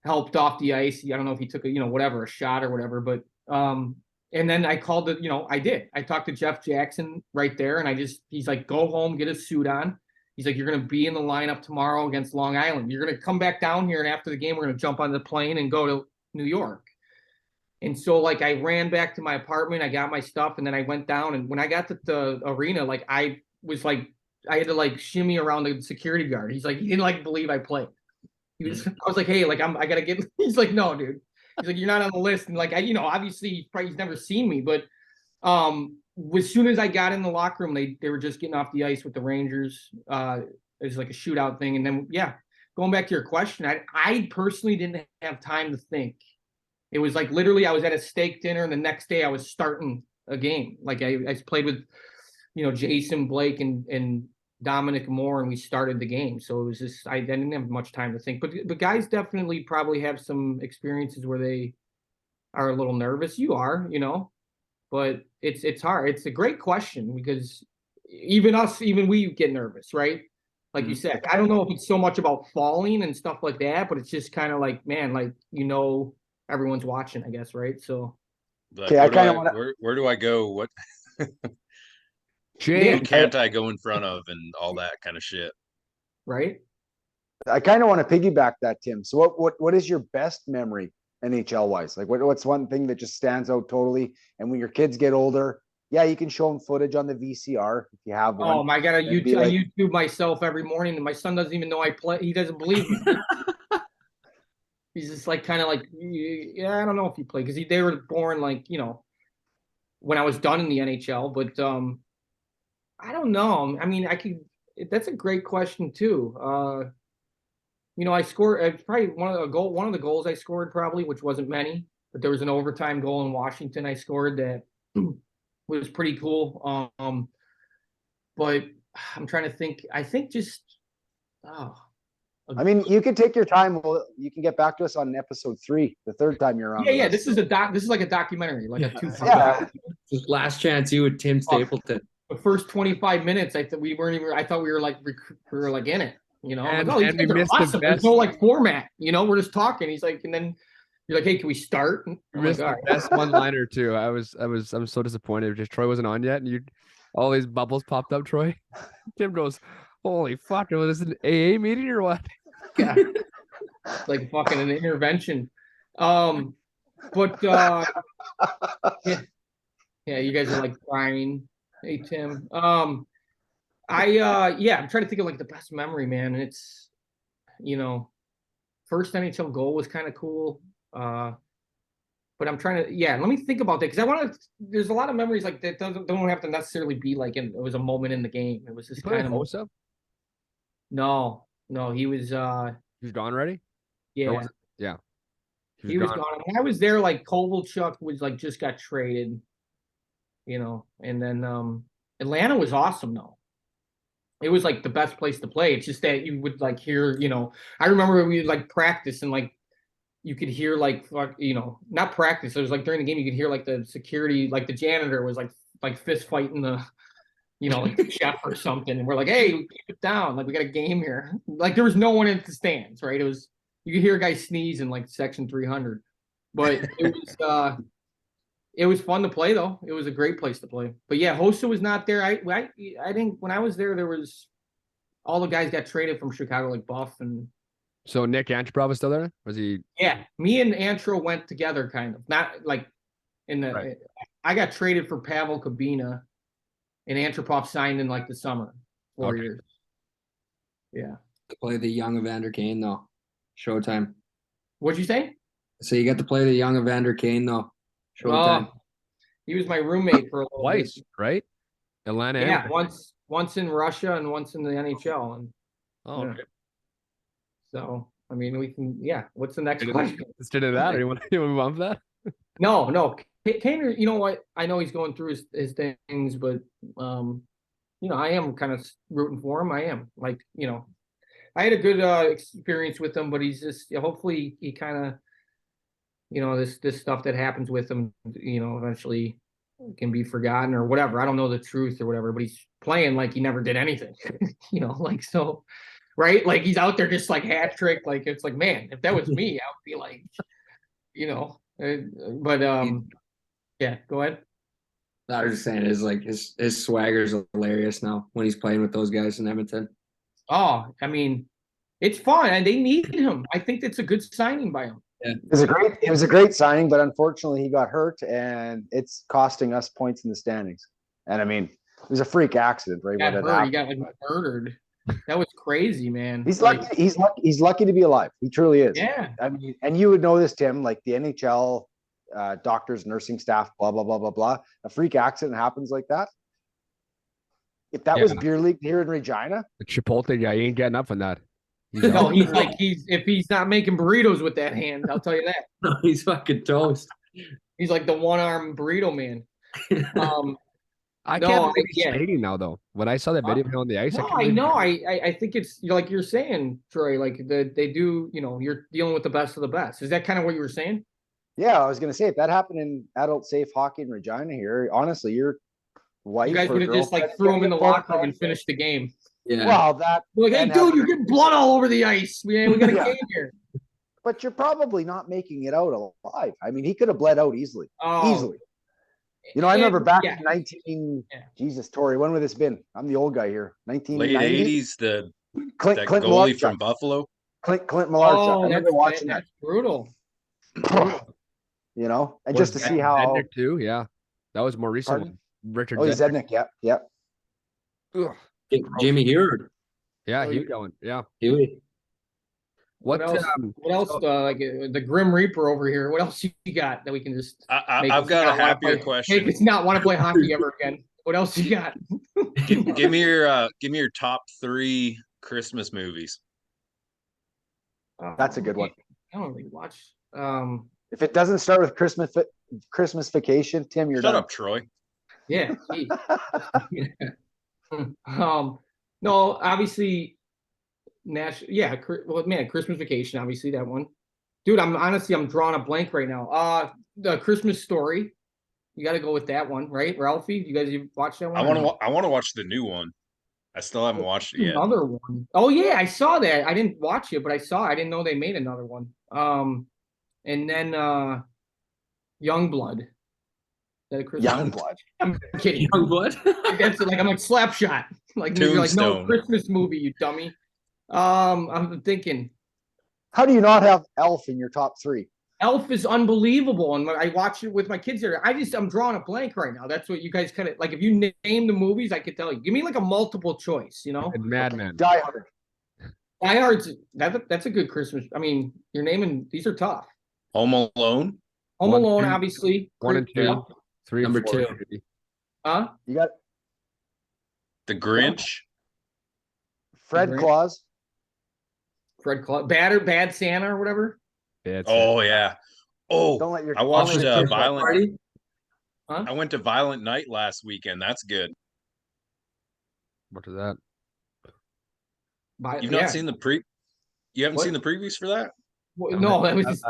helped off the ice. I don't know if he took a, whatever, a shot or whatever, but, and then I called I did. I talked to Jeff Jackson right there, and he's like, go home, get a suit on. He's like, you're going to be in the lineup tomorrow against Long Island. You're going to come back down here, and after the game, we're going to jump on the plane and go to New York. And so, like, I ran back to my apartment. I got my stuff, and then I went down. And when I got to the arena, like, I had to, like, shimmy around the security guard. He's like, he didn't, like, believe I played. I was like, hey, like, I got to get – he's like, no, dude. He's like, you're not on the list. And, like, obviously, he's never seen me. But as soon as I got in the locker room, they were just getting off the ice with the Rangers. It was like a shootout thing. And then, yeah, going back to your question, I personally didn't have time to think. It was like literally I was at a steak dinner, and the next day I was starting a game. Like I played with, Jason Blake and Dominic Moore, and we started the game. So it was just I didn't have much time to think. But guys definitely probably have some experiences where they are a little nervous. You are, but it's hard. It's a great question because even we get nervous, right? Like you said, I don't know if it's so much about falling and stuff like that, but it's just kind of like, man, like, everyone's watching, I guess, right? So Like, Okay, I kind of want to. where do I go? What Jay, who can't I go in front of and all that kind of shit? right. I kind of want to piggyback that, Tim. So what is your best memory NHL wise? Like what's one thing that just stands out totally? And when your kids get older, yeah, you can show them footage on the VCR if you have one. Oh my God, I It'd be YouTube myself every morning, and my son doesn't even know I play. He doesn't believe me. He's just like kind of like, yeah, I don't know if he played because they were born like, when I was done in the NHL, but I don't know. I mean, that's a great question too. I scored probably one of the goals I scored probably, which wasn't many, but there was an overtime goal in Washington I scored that was pretty cool. But I'm trying to think. I think just I mean, you can take your time. Well, you can get back to us on episode 3, the third time you're on. Yeah. This is like a documentary, like a 2-part. Yeah. Just last chance you with Tim Stapleton. The first 25 minutes, I thought we weren't even. I thought we were like in it. I'm like, and we these guys are missed the awesome. There's best- no like format. We're just talking. He's like, and then you're like, hey, can we start? And I'm missed like, all the right. best one-liner too. I'm so disappointed. Just Troy wasn't on yet, and all these bubbles popped up. Troy, Tim goes, "Holy fuck! Was this an AA meeting or what?" Yeah. Like fucking an intervention. But yeah, you guys are like crying. Hey Tim. I'm trying to think of like the best memory, man. And it's first NHL goal was kind of cool. But I'm trying to let me think about that because there's a lot of memories like that don't have to necessarily be like it was a moment in the game. It was just kind of Hosel? No, he was He's gone already. yeah. Yeah. He was gone. When I was there, like Kovalchuk was like just got traded, and then Atlanta was awesome though. It was like the best place to play. It's just that you would like hear, I remember we would like practice and like you could hear like not practice. It was like during the game you could hear like the security, like the janitor was like fist fighting the like the chef or something. And we're like, hey, keep it down. Like we got a game here. Like there was no one in the stands, right? It was you could hear a guy sneeze in like section 300. But it was fun to play though. It was a great place to play. But yeah, Hosel was not there. I think when I was there was all the guys got traded from Chicago, like Buff and. So Nick Antropov was still there? Was he? Yeah, me and Antro went together, kind of. Not like in the. Right. I got traded for Pavel Kabina, and Antropov signed in like the summer, 4 years. Yeah. To play the young Evander Kane though. Showtime. What'd you say? So you got to play the young Evander Kane though. Showtime. He was my roommate for a little Twice, bit. right? Atlanta. Yeah, and- once in Russia and once in the NHL, and Oh, yeah. okay. So I mean we can. Yeah. What's the next question? Instead of that, or you want to move on for that? No. Kane, you know what? I know he's going through his things, but I am kind of rooting for him. I am like, I had a good experience with him, but he's just hopefully he kind of, this stuff that happens with him, eventually can be forgotten or whatever. I don't know the truth or whatever, but he's playing like he never did anything, like, so, right? Like he's out there just like hat trick. Like, it's like, man, if that was me, I would be like, but yeah, go ahead. I was just saying, his swagger is hilarious now when he's playing with those guys in Edmonton. Oh, I mean, it's fun and they need him. I think that's a good signing by him. Yeah. It was a great signing, but unfortunately he got hurt and it's costing us points in the standings. And I mean, it was a freak accident, right? He got like murdered. That was crazy, man. He's like, lucky. He's lucky to be alive. He truly is. Yeah. I mean, and you would know this, Tim. Like the NHL, doctors, nursing staff, blah blah blah blah blah. A freak accident happens like that. If that was beer league here in Regina, the Chipotle guy, he ain't getting up on that. No, if he's not making burritos with that hand, I'll tell you that. No, he's fucking toast. He's like the one-arm burrito man. I can't believe he's skating now, though. When I saw that video of him on the ice, I know. I think it's like you're saying, Troy. Like they do. You're dealing with the best of the best. Is that kind of what you were saying? Yeah, I was gonna say if that happened in adult safe hockey in Regina here, honestly, your wife, you guys would have just like threw him in the locker room and finished the game. Yeah. Well, that you're like, hey, dude, you're getting blood all over the ice. We got a game here. But you're probably not making it out alive. I mean, he could have bled out easily. Easily. I remember back in 19. Jesus, Torrie, when would this been? I'm the old guy here. 1990s. Late 80s. That Clint goalie Malarchuk. from Buffalo. Clint Malarchuk. I remember watching that. That's brutal. And just to see how. Zednik too, yeah, that was more recent. One. Richard. Zednik, yeah. Ugh. Jamie Heward. Yeah, he was going. Yeah. Huey. What else? Like the Grim Reaper over here. What else you got that we can just? I've got a happier question. Make us not want to play hockey ever again. What else you got? give me your top 3 Christmas movies. That's a good one. I don't really watch. If it doesn't start with Christmas Vacation, Tim, you're Shut done. up, Troy. Yeah. No, obviously, Christmas Vacation, obviously that one. Dude, I'm drawing a blank right now. The Christmas Story. You got to go with that one, right, Ralphie? You guys watch that one? I want to watch the new one. I still haven't watched it yet. Another one. Oh yeah, I saw that. I didn't watch it, but I didn't know they made another one. And then Youngblood. Youngblood. I'm kidding. Youngblood. That's like I'm like Slapshot. Like you're like, no, Christmas movie, you dummy. I'm thinking. How do you not have Elf in your top 3? Elf is unbelievable, and I watch it with my kids here. I'm drawing a blank right now. That's what you guys kind of like. If you name the movies, I could tell you. Give me like a multiple choice, Madman. Die Hard. Die Hard's that's a good Christmas. I mean, you're naming these are tough. Home Alone. Home Alone, obviously. 1 and 2. Yeah. 3 Number 4. 2. Huh? You got The Grinch. Fred Claus. Fred Claus. Bad Santa or whatever. Yeah, Yeah. Oh, Don't let your I watched Violent. Party? Huh? I went to Violent Night last weekend. That's good. What is that? You've not seen You haven't seen the previews for that? No, it was just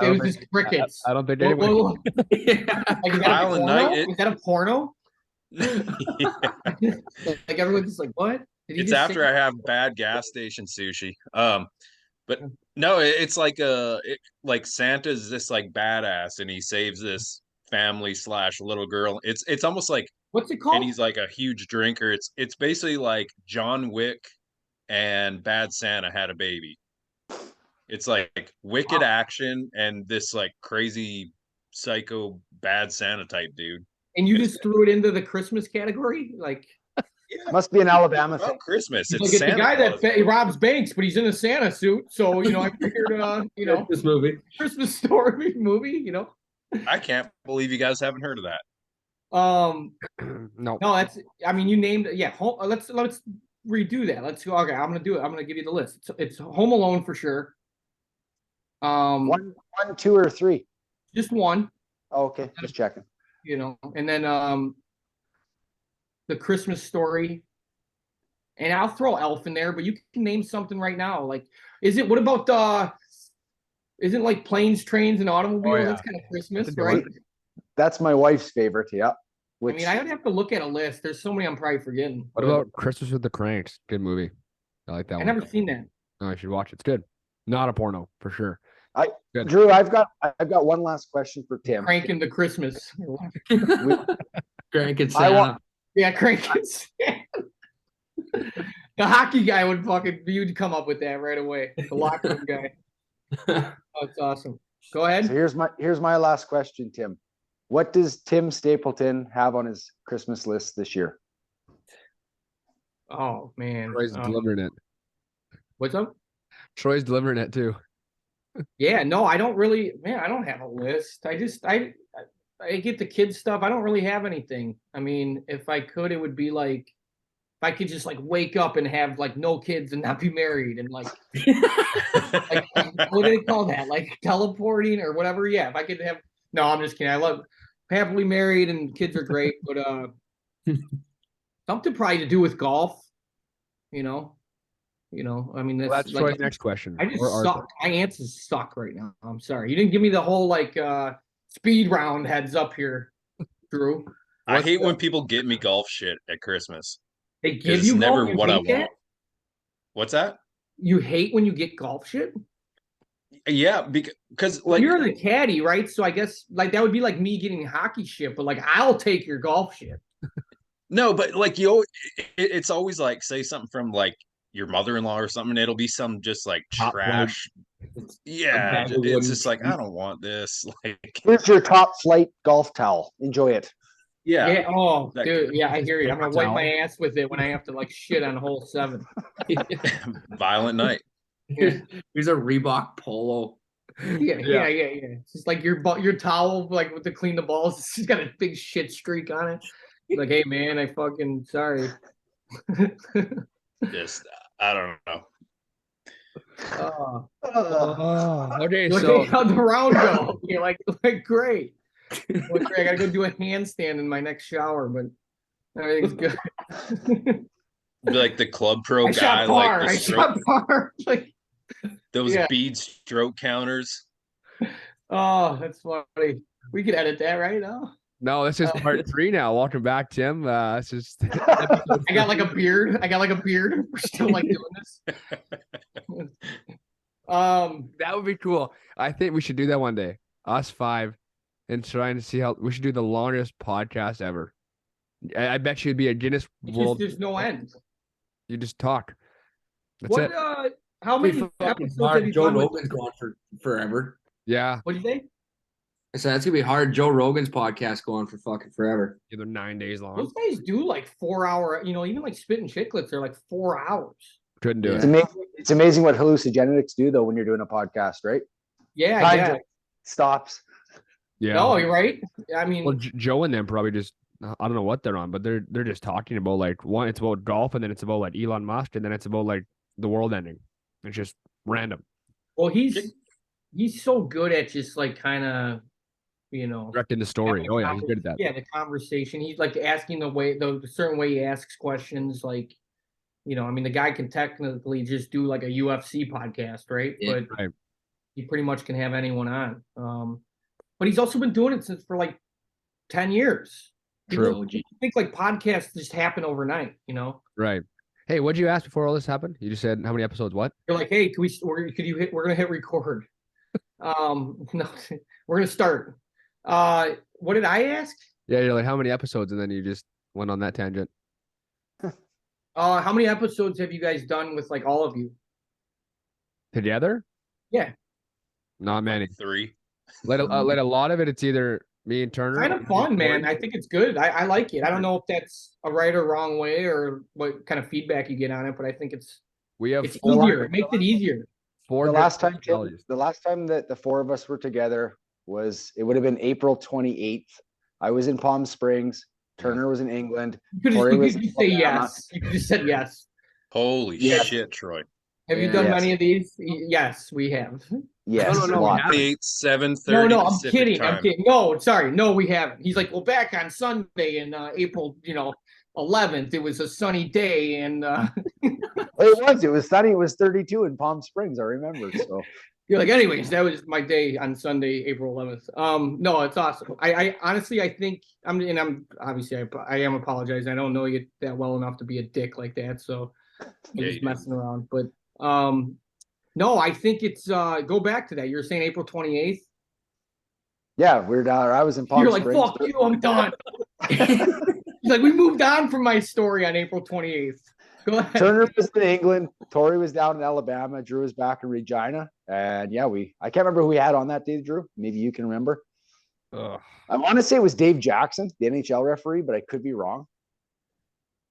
crickets. I don't think anyone. Like, is Violent Night. Is that a porno? Yeah. Like everyone's just like, what? It's after I have bad gas station sushi. But no, it's like like Santa's this like badass, and he saves this family / little girl. It's almost like, what's it called? and he's like a huge drinker. It's basically like John Wick and Bad Santa had a baby. It's like wicked action and this like crazy psycho bad Santa type dude. And you just threw it into the Christmas category, like. Must be an Alabama thing. Christmas. It's Like Santa the guy Claus. that robs banks, but he's in a Santa suit. So I figured, This movie. Christmas Story movie. I can't believe you guys haven't heard of that. No. That's. I mean, you named. Yeah. Let's redo that. Let's go. Okay, I'm gonna do it. I'm gonna give you the list. It's Home Alone for sure. 1, 2, or 3. Just one. Oh, okay, just checking. And then the Christmas Story, and I'll throw Elf in there, but you can name something right now. Like, what about Isn't like planes, trains, and automobiles? yeah. That's kind of Christmas, That's a right? good That's my wife's favorite. Yeah. I Which mean, I would have to look at a list. There's so many I'm probably forgetting. What but about Christmas with the Cranks? Good movie. I like that I one. never seen that. No, you should watch it. It's good. Not a porno for sure. Good. Drew, I've got one last question for Tim. Cranking the Christmas. Crank and I Santa. Yeah, cranking. The hockey guy would you'd come up with that right away. The locker room guy. Oh, it's awesome. Go ahead. So here's my last question, Tim. What does Tim Stapleton have on his Christmas list this year? Oh man. Troy's delivering it. What's up? Troy's delivering it too. Yeah, no, I don't really, man, I don't have a list. I get the kids stuff. I don't really have anything. I mean, if I could, it would be like if I could just like wake up and have like no kids and not be married and like what do they call that? Like teleporting or whatever. Yeah, if I could have no, I'm just kidding. I love happily married and kids are great, but something probably to do with golf, you know. I mean, Well, that's like, Troy's next question. I just Or Arthur. suck. My answers suck right now. I'm sorry. You didn't give me the whole like speed round heads up here, Drew. I hate when people get me golf shit at Christmas. They give It's you never golf, you what I hate that? want. What's that? You hate when you get golf shit? Yeah, because like You're the caddy, right? So I guess like that would be like me getting hockey shit, but like I'll take your golf shit. no, but like it's always like say something from like your mother-in-law or something. It'll be some just like Top trash. Yeah, bag of it's wooden just like I don't want this. Like, Here's your top flight golf towel. Enjoy it. yeah, Oh, that dude. Yeah, I hear you. I'm gonna wipe towel. my ass with it when I have to like shit on hole 7. violent night. Here's a Reebok polo. Yeah. It's just like your towel, like with to clean the balls. It's just got a big shit streak on it. Like, hey man, I fucking sorry. Just I don't know. Okay, Look so at how the round go. You're like great. Well, great. I gotta go do a handstand in my next shower, but everything's good. Be like the club pro I guy, shot par. like the I stroke, shot par. Like, those yeah. bead stroke counters. oh, that's funny. We could edit that right now. no, this is part 3 now. Welcome back, Tim. It's just I got like a beard. We're still like doing this. that would be cool. I think we should do that one day. Us 5 and trying to see how we should do the longest podcast ever. I bet you it'd be a Guinness it's World. just, there's no end. You just talk. That's What? it. How Be many fucking episodes have hard. you Joe done with? Rogan's going for forever. Yeah, What do you say? I said that's gonna be hard. Joe Rogan's podcast going for fucking forever. either 9 days long. Those guys do like 4 hour. Even like Spit and Chicklets, they're like 4 hours. Couldn't do It's it. amazing. It's amazing what hallucinogenics do though when you're doing a podcast, right? Yeah, Time yeah. just stops. Yeah. No, you're right. I mean, Well, Joe and them probably just I don't know what they're on, but they're just talking about like one. It's about golf, and then it's about like Elon Musk, and then it's about like the world ending. It's just random. well, he's so good at just like kind of, Directing the story. Oh yeah, he's good at that. Yeah, the conversation. He's like asking the certain way he asks questions. Like, I mean, the guy can technically just do like a UFC podcast, right? Yeah. But Right. he pretty much can have anyone on. But he's also been doing it for like 10 years. True. I think like podcasts just happen overnight, Right. Hey, what'd you ask before all this happened? You just said how many episodes? What? You're like, hey, we're gonna hit record. No, we're gonna start. What did I ask? Yeah, you're like how many episodes, and then you just went on that tangent. How many episodes have you guys done with like all of you? Together? Yeah. Not many. 3. Let a lot of it. It's either me and Turner. Kind of fun, man. I think it's good. I like it. I don't know if that's a right or wrong way or what kind of feedback you get on it, but I think it's We have easier. It makes it easier. 4 The last time, different the last time that the 4 of us were together it would have been April 28th. I was in Palm Springs. Turner was in England. You could Torrie was just in say Alabama. yes. You could just said yes. Holy Yes. shit, Troy. Have you Yeah. done Yes. many of these? Yes, we have. Yes. No, a lot. 28, 7:30 No, I'm Pacific kidding. time. I'm kidding. No, sorry. No, we haven't. He's like, well, back on Sunday in April, 11th, it was a sunny day. And It was sunny. It was 32 in Palm Springs. I remember. So You're like, anyways, that was my day on Sunday, April 11th. No, it's awesome. I honestly, I think I'm obviously I am apologizing. I don't know you that well enough to be a dick like that. So I'm Yeah, just you do. messing around. But no, I think it's go back to that. You're saying April 28th. Yeah, we're down. I was in Palm You're like, Springs. fuck you, I'm done. He's like, we moved on from my story on April 28th. Go ahead. Turner was in England. Torrie was down in Alabama. Drew was back in Regina. And yeah, I can't remember who we had on that day, Drew. Maybe you can remember. Ugh. I want to say it was Dave Jackson, the NHL referee, but I could be wrong.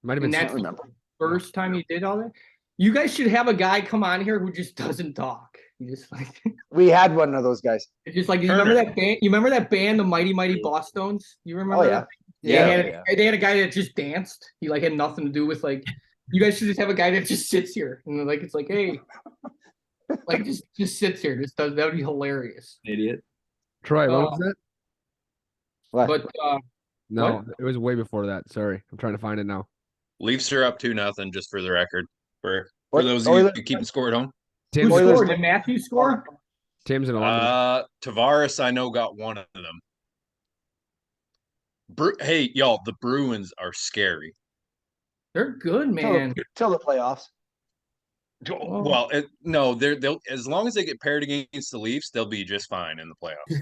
Might have And been. that's something. remember. first time you did all that. You guys should have a guy come on here who just doesn't talk. You just like We had one of those guys. it's just like you remember that band? You remember that band, the Mighty Mighty Boss Stones? You remember? Oh, that? yeah. They had a guy that just danced. He like had nothing to do with like. You guys should just have a guy that just sits here and like it's like, hey, like just sits here. Just does that would be hilarious. Idiot. Troy, what was that? What? But No, what? it was way before that. Sorry, I'm trying to find it now. Leafs are up 2-0, just for the record. For What? those of you who keeping score at home. Who Tim's, Oilers- scored? Did Matthew score? Tim's in 11. Tavares, I know, got one of them. Hey, y'all, the Bruins are scary. They're good, man. Till the playoffs. Oh. Well, no, they'll as long as they get paired against the Leafs, they'll be just fine in the playoffs.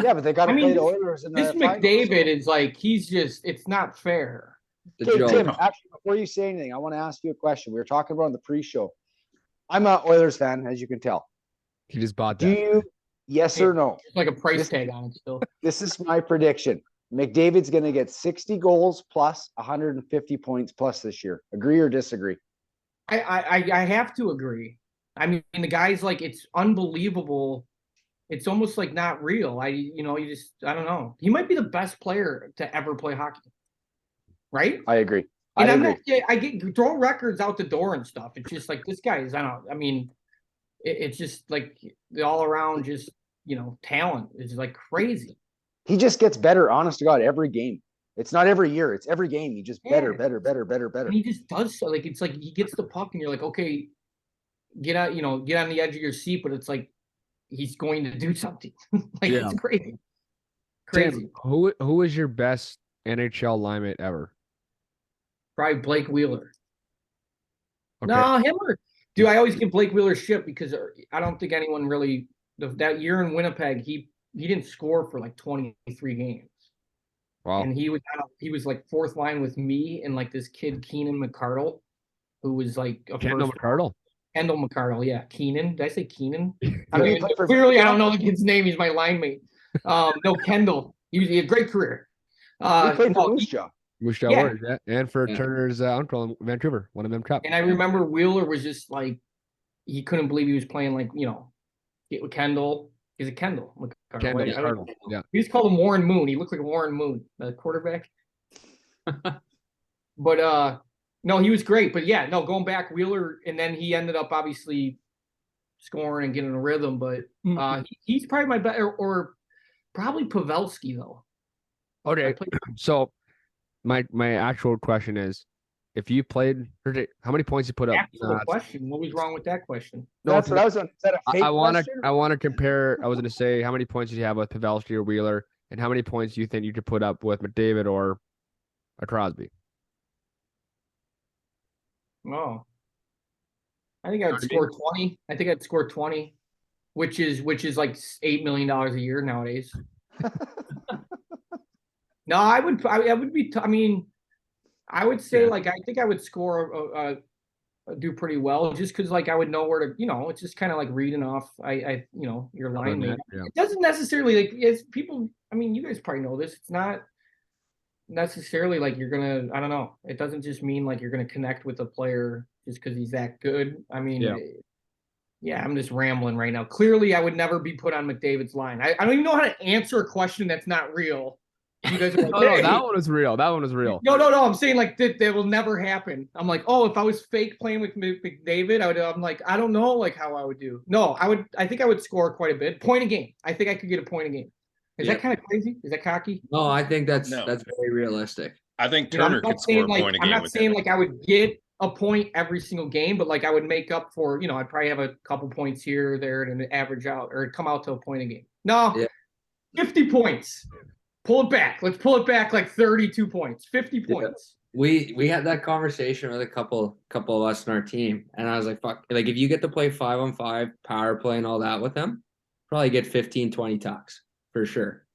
Yeah, but they got to I mean, play the Oilers in the This finals. McDavid is like he's just it's not fair. The Okay, joke. Tim, actually, before you say anything, I want to ask you a question. We were talking about on the pre-show. I'm an Oilers fan, as you can tell. He just bought Do that. you, yes or no? It's like a price This- tag on it still. This is my prediction. McDavid's going to get 60 goals plus 150 points plus this year. Agree or disagree? I have to agree. I mean, the guy's like it's unbelievable. It's almost like not real. You just I don't know. He might be the best player to ever play hockey, right? I agree. And I I'm agree. not. I get throw records out the door and stuff. It's just like this guy is. I mean, it's just like the all around just talent is like crazy. He just gets better, honest to God, every game. It's not every year. It's every game. He just better, Yeah. better. And he just does so. Like it's like he gets the puck and you're like, okay, get out. Get on the edge of your seat. But it's like he's going to do something. Like Yeah. it's crazy. Tim, Crazy. who is your best NHL linemate ever? Probably Blake Wheeler. Okay. No, him or dude, I always give Blake Wheeler shit because I don't think anyone really that year in Winnipeg he didn't score for like 23 games. Wow. And he was like fourth line with me and like this kid Keenan McCardle, who was like a Kendall first McCardle. Kendall McCardle, yeah. Keenan. Did I say Keenan? I Yeah, he mean, played for- clearly I don't know the kid's name. He's my line mate. No, Kendall. He had a great career. He played for no, Moose Jaw. Moose Jaw Yeah. Warriors, yeah. And for Yeah. Turner's uncle in Vancouver, one of them cup. and I remember Wheeler was just like he couldn't believe he was playing like get with Kendall. Is it Kendall? McCardle, Kendall right? I don't McCardle, know. yeah. We just called him Warren Moon. He looked like Warren Moon, the quarterback. But no, he was great. But yeah, no, going back, Wheeler, and then he ended up obviously scoring and getting a rhythm. But he's probably my better, or probably Pavelski though. Okay, so my actual question is, if you played, how many points you put up? Actual question. What was wrong with that question? No, That's what I was on. Is that a fake I want question? to compare. I was going to say how many points did you have with Pavelski or Wheeler, and how many points do you think you could put up with McDavid or a Crosby? Oh, I think I'd score 20. I think I'd score 20, which is like $8 million a year nowadays. No, I would be. I mean, I would say like I think I would score do pretty well just because like I would know where to. It's just kind of like reading off. Your line mate. Yeah. It doesn't necessarily like it's people. I mean, you guys probably know this. It's not necessarily like you're gonna. I don't know. It doesn't just mean like you're gonna connect with a player just because he's that good. I mean, yeah, I'm just rambling right now. Clearly, I would never be put on McDavid's line. I don't even know how to answer a question that's not real. You guys are like, No, hey. that one was real. That one was real. No. I'm saying like that will never happen. I'm like, oh, if I was fake playing with McDavid, I'm like, I don't know like how I would do. No, I think I would score quite a bit. Point a game. I think I could get a point a game. Is that kind of crazy? Is that cocky? No, I think that's No. very realistic. I think I'm Turner not could score saying a like point a I'm game not with saying him. like I would get a point every single game, but like I would make up for, I'd probably have a couple points here or there and average out or come out to a point a game. No, Yeah. 50 points. Pull it back. Let's pull it back like 32 points, 50 points. We had that conversation with a couple of us in our team, and I was like, fuck, like if you get to play 5-on-5 power play and all that with them, probably get 15, 20 tucks for sure.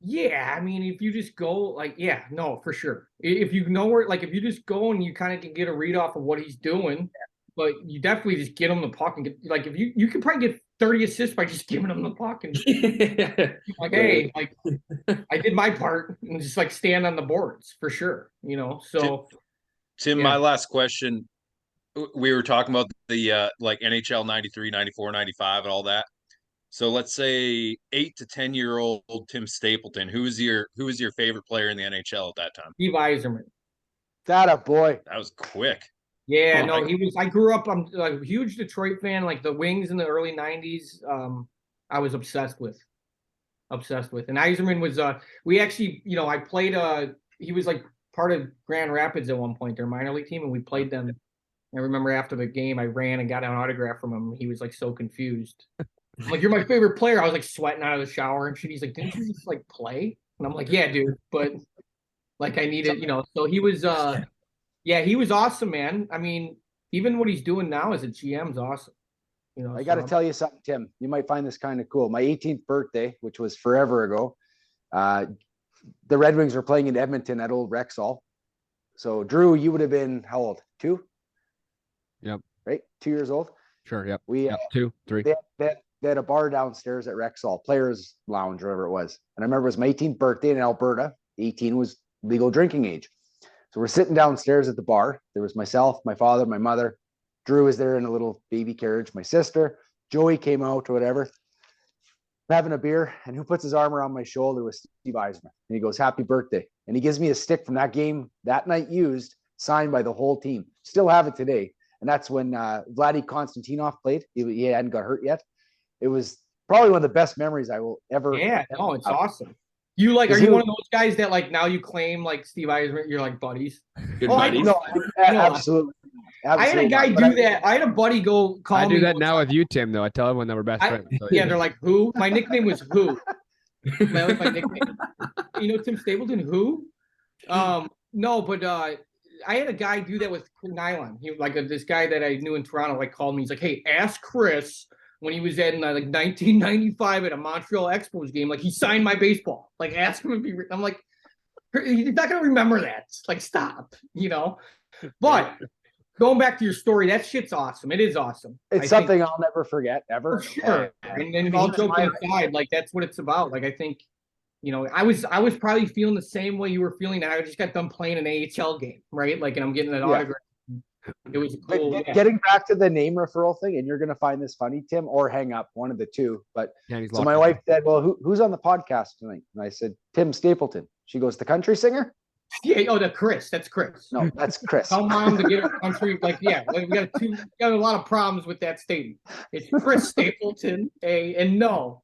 Yeah, I mean, if you just go like, yeah, no, for sure. If you know where, like, if you just go and you kind of can get a read off of what he's doing, but you definitely just get him the puck and get, like, if you can probably get 30 assists by just giving him the puck and like, hey, like, I did my part and just like stand on the boards for sure, So Tim, Yeah. my last question. We were talking about the like NHL 93, 94, 95 and all that. So let's say 8 to 10-year-old Tim Stapleton. Who is your favorite player in the NHL at that time? Steve Yzerman. That a boy. That was quick. Yeah, Oh, no, I- he was. I grew up. I'm like a huge Detroit fan. Like the Wings in the early '90s. I was obsessed with. And Yzerman was. We actually, I played. He was like part of Grand Rapids at one point, their minor league team, and we played them. I remember after the game, I ran and got an autograph from him. He was like so confused. I'm like, "You're my favorite player." I was like sweating out of the shower, and he's like, "Didn't you just like play?" And I'm like, "Yeah, dude, but like I needed, So he was. Yeah, he was awesome, man. I mean, even what he's doing now as a GM is awesome. I got to tell you something, Tim. You might find this kind of cool. My 18th birthday, which was forever ago, the Red Wings were playing in Edmonton at old Rexall. So, Drew, you would have been how old? 2? Yep. Right? 2 years old. Sure. Yep. We Yep. 2, 3. they had a bar downstairs at Rexall, Players Lounge, whatever it was. And I remember it was my 18th birthday in Alberta. 18 was legal drinking age. So we're sitting downstairs at the bar. There was myself, my father, my mother. Drew was there in a little baby carriage. My sister, Joey came out or whatever, having a beer. And who puts his arm around my shoulder was Steve Yzerman. And he goes, "Happy birthday." And he gives me a stick from that game that night used, signed by the whole team. Still have it today. And that's when Vladdy Konstantinov played. He hadn't got hurt yet. It was probably one of the best memories I will ever. Yeah, no, it's awesome. You like? Are you one of those guys that like now you claim like Steve Yzerman? You're like buddies. Good Oh, buddies. No, absolutely. I had a guy do that. I had a buddy go call I me. do that now with you, Tim. Though I tell everyone that we're best friends. So, Yeah, they're like, who? My nickname was Who. That was my nickname. Tim Stapleton, who? No, but I had a guy do that with Nylon. He like this guy that I knew in Toronto like called me. He's like, "Hey, ask Chris when he was at like 1995 at a Montreal Expos game. Like he signed my baseball. Like ask him if he." I'm like, "He's not gonna remember that. Like stop." But going back to your story, that shit's awesome. It is awesome. It's something I'll never forget ever. For sure. And then all joking aside, like that's what it's about. Like I think, I was probably feeling the same way you were feeling. And I just got done playing an AHL game, right? Like, and I'm getting an autograph. It was cool. Getting back to the name referral thing, and you're gonna find this funny, Tim, or hang up, one of the two. But so my wife said, "Well, who's on the podcast tonight?" And I said, "Tim Stapleton." She goes, "The country singer?" Yeah. Oh, that's Chris. No, that's Chris. Tell mom to get her country. Like, yeah, we got a lot of problems with that statement. It's Chris Stapleton, and no,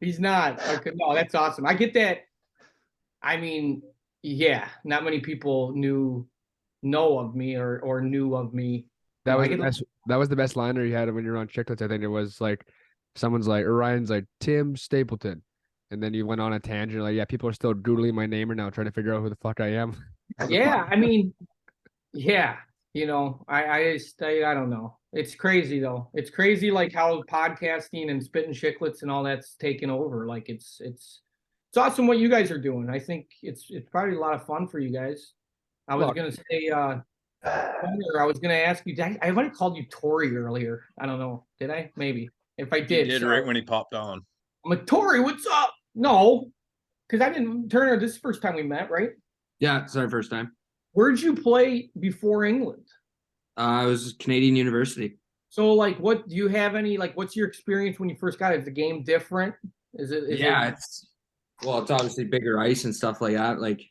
he's not. Okay, no, that's awesome. I get that. I mean, yeah, not many people know of me or knew of me. That was the best liner you had when you were on Chicklets. I think it was like someone's like, or Ryan's like Tim Stapleton. And then you went on a tangent like, yeah, people are still Googling my name or now trying to figure out who the fuck I am. Yeah, I mean, yeah, I don't know. It's crazy though. It's crazy like how podcasting and spitting chicklets and all that's taken over. Like it's awesome what you guys are doing. I think it's probably a lot of fun for you guys. I was gonna say I was gonna ask you, I might have called you Torrie earlier. I don't know. Did I? Maybe. If I did, You did right when he popped on. I'm like, Torrie, what's up? No, because I didn't Turner. This is the first time we met, right? Yeah, it's our first time. Where'd you play before England? I was Canadian University. So, like, what do you have any like? What's your experience when you first got it? Is the game different? It's obviously bigger ice and stuff like that. Like,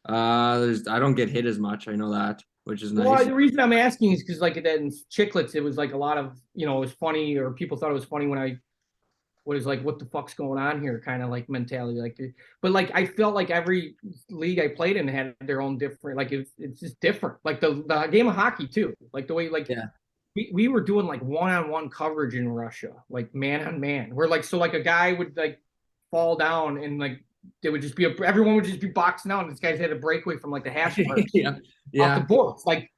I don't get hit as much. I know that, which is nice. Well, the reason I'm asking is because like that in Chicklets, it was like a lot of it was funny, or people thought it was funny when I what is like, what the fuck's going on here kind of like mentality. Like, but like I felt like every league I played in had their own different, like it's just different. Like the game of hockey too. Like the way like Yeah. we were doing like one-on-one coverage in Russia, like man on man. We're like, so like a guy would like fall down and like there would just be everyone would just be boxing out and this guy's had a breakaway from like the hash marks Yeah. off the Yeah. boards. Like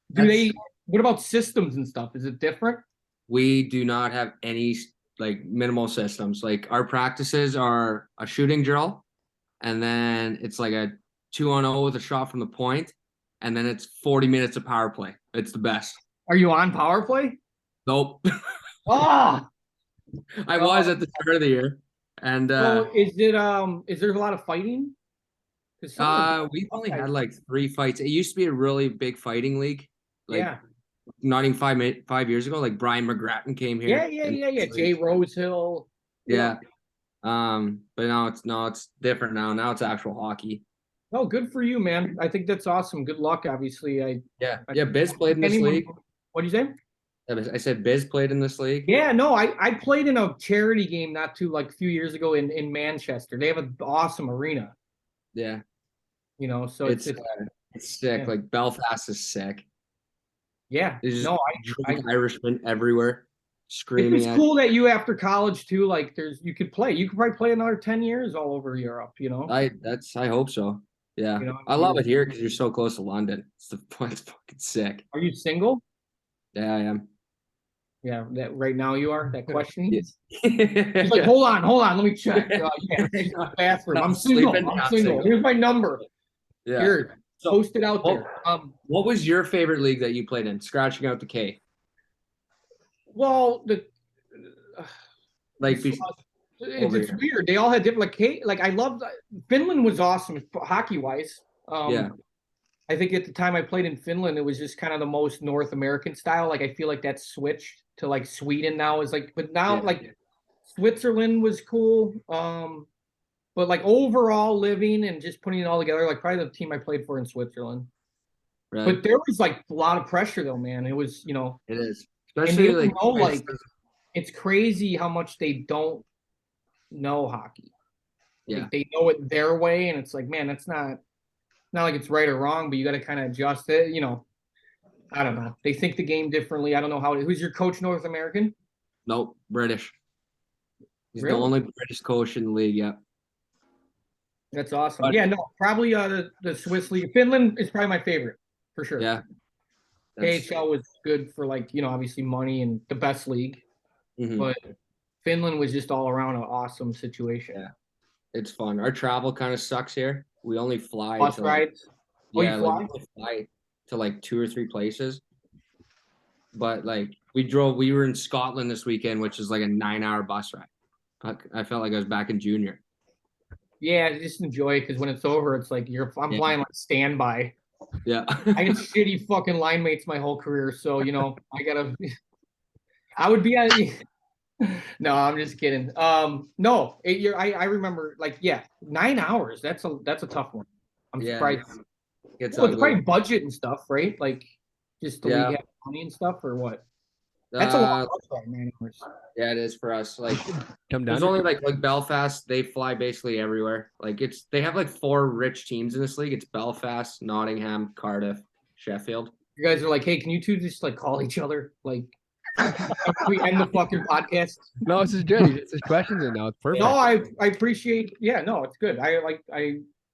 what about systems and stuff? Is it different? We do not have any like minimal systems. Like our practices are a shooting drill, and then it's like a 2-on-0 with a shot from the point, and then it's 40 minutes of power play. It's the best. Are you on power play? Nope. Oh, I was at the start of the year. And so is there a lot of fighting? 'Cause some of we've only had like 3 fights. It used to be a really big fighting league. Like yeah. not even 5 years ago. Like Brian McGrattan came here. Yeah. Jay Rosehill. Yeah. But now it's different now. Now it's actual hockey. Oh, good for you, man. I think that's awesome. Good luck, obviously. Yeah. Biz played in this league. What do you say? I said Biz played in this league. Yeah, no, I played in a charity game like a few years ago in Manchester. They have an awesome arena. Yeah. You know, so It's sick. yeah. Like Belfast is sick. Yeah. There's just No, drunk Irishmen everywhere screaming it's cool that you after college too, like you could play. You could probably play another 10 years all over Europe, you know? I hope so. Yeah. You know, I love it here because you're so close to London. It's fucking sick. Are you single? Yeah, I am. Yeah, that right now you are. That question. Yes. He's like, hold on, let me check. Yeah, she's in the bathroom. I'm single. I'm single. Here's my number. Yeah. Here, So, post it out there. What was your favorite league that you played in? Scratching out the K. Well, Like, it's weird. They all had different like I loved Finland was awesome hockey wise. yeah. I think at the time I played in Finland, it was just kind of the most North American style. Like I feel like that's switched to like Sweden now is like, but now like Switzerland was cool. But like overall living and just putting it all together, like probably the team I played for in Switzerland. Right. But there was like a lot of pressure though, man. It was, you know, It is. and Especially they like, don't know, like it's crazy how much they don't know hockey. yeah. Like, they know it their way, and it's like, man, that's not like it's right or wrong, but you got to kind of adjust it. You know, I don't know. They think the game differently. I don't know who's your coach, North American? Nope, British. He's Really? the only British coach in the league. Yeah. That's awesome. But- Yeah, no, probably the Swiss league. Finland is probably my favorite for sure. Yeah. That's- KHL was good for like, you know, obviously money and the best league, Mhm. but Finland was just all around an awesome situation. Yeah. It's fun. Our travel kind of sucks here. We only fly Bus to like, rides. Oh, you yeah, like, we only fly to like 2 or 3 places. But like we were in Scotland this weekend, which is like a 9-hour bus ride. I felt like I was back in junior. Yeah, just enjoy it because when it's over, it's like I'm Yeah. flying like standby. Yeah. I had shitty fucking line mates my whole career, so you know I would be at. No, I'm just kidding. No, I remember like 9 hours. That's a tough one. I'm Yeah. surprised. It's Well, it's ugly. probably budget and stuff, right? Like just the Yeah. league have money and stuff, or what? That's a long bus ride, 9 hours. Yeah, it is for us. Like Come down. there's only like Belfast, they fly basically everywhere. Like they have like 4 rich teams in this league. It's Belfast, Nottingham, Cardiff, Sheffield. You guys are like, hey, can you two just like call each other? Like, can we end the fucking podcast? No, this is good. He gets his questions in now. It's perfect. No, I appreciate. Yeah, no, it's good.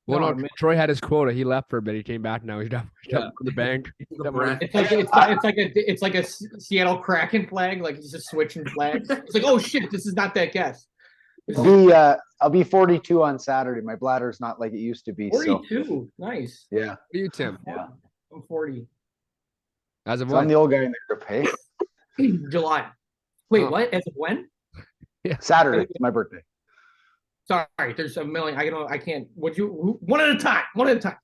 Well, no, no, man. Troy had his quota. He left for a bit. He came back now. He's down Yeah. for the bank. Take a breath. It's like a Seattle Kraken flag. Like he's just switching flags. It's like, oh shit, this is not that guest. I'll be 42 on Saturday. My bladder's not like it used to be. So 42, nice. yeah, What are you, Tim? yeah. I'm 40. As of So I'm when? the old guy in the group. Hey, July. Wait, Oh. what? As of when? Saturday, it's my birthday. Sorry, there's a million. I can't. One at a time. One at a time.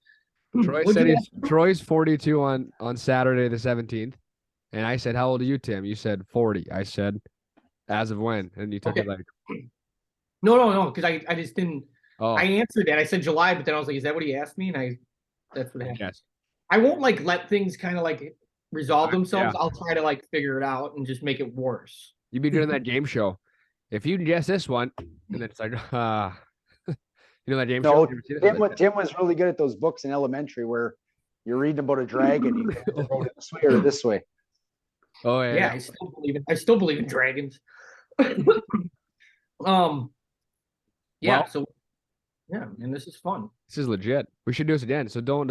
Troy What'd said you Troy's 42 on Saturday the 17th. And I said, how old are you, Tim? You said 40. I said, as of when? And you took it Okay. like, No, because I just didn't. oh, I answered that. I said July, but then I was like, is that what he asked me? And that's what happened. yes. I won't like let things kind of like resolve Yeah. themselves. I'll try to like figure it out and just make it worse. You'd be good in that game show. if you guess this one, and then it's like, you know that game No, show? You ever seen it? It's like Tim was really good at those books in elementary where you're reading about a dragon. You go this way or this way. oh yeah, Yeah, I still believe in dragons. Yeah, Well- so yeah, and this is fun. this is legit. We should do this again. So don't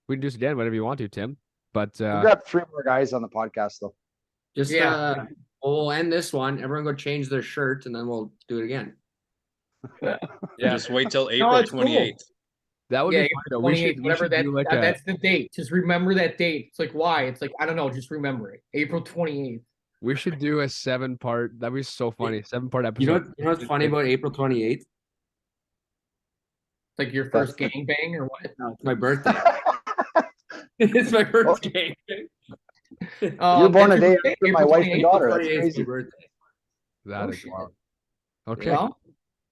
we can do this again whenever you want to, Tim. But We'll grab 3 more guys on the podcast though. Just Yeah. we'll end this one. Everyone go change their shirt, and then we'll do it again. yeah, Just wait till April it's cool. 28th. that would Yeah, be fun. Though. We 28th, should whatever that, do like a, that's the date. Just remember that date. It's like why? It's like I don't know, just remember it. April 28th. we should do a 7-part. That'd be so funny. 7-part episode. You know what's funny about April 28th? It's like your first gangbang or what? No, it's my birthday. It's my birthday. You're born a that's day your after birthday, my April wife and 28th. daughter. That's 28th is crazy. my birthday. That Oh, is shit. wild. Okay, Well,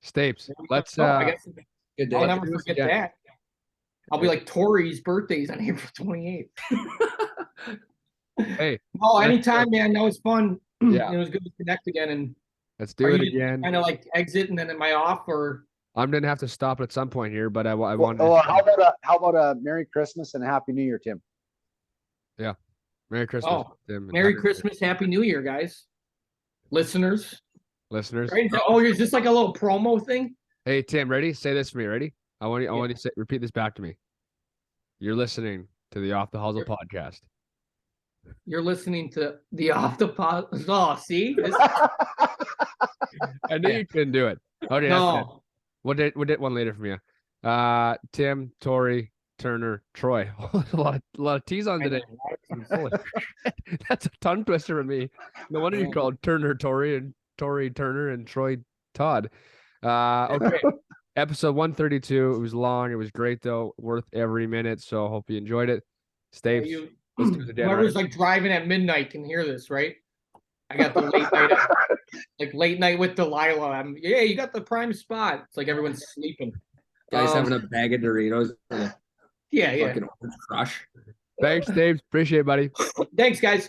Stapes. Let's I guess Good day. I'll never do this forget again. that. I'll be like Torrie's birthday's on April 28th. hey, Oh, Let's anytime, man. That was fun. Yeah. It was good to connect again. And let's do are it you again. kind of like exit and then am I off or? I'm gonna have to stop at some point here, but I Well, wanted. how about a Merry Christmas and a Happy New Year, Tim? Merry Christmas, Oh, Tim. and Merry Happy Christmas, Happy New Year, guys. Listeners. listeners. Right? Oh, is this like a little promo thing? Hey Tim, ready? Say this for me. Ready? I want you. I Yeah. want you to repeat this back to me. You're listening to the Off the Hosel You're- podcast. You're listening to the Off the Pod. Oh, see? This, I knew you couldn't do it. Okay, that's it. no. We'll did one later from you. Tim, Torrie, Turner, Troy. a lot of T's on today. Holy shit. That's a tongue twister for me. No wonder you called Turner Torrie and Torrie Turner and Troy Todd. Okay. Episode 132. It was long. It was great though. Worth every minute. So hope you enjoyed it. Stapes. Let's do it again. Whoever's Right? like driving at midnight can hear this, right? I got the late night, like late night with Delilah. Yeah, you got the prime spot. It's like everyone's sleeping. Guys having a bag of Doritos and a Yeah, yeah. fucking orange crush. Thanks, Stapes. Appreciate it, buddy. Thanks, guys.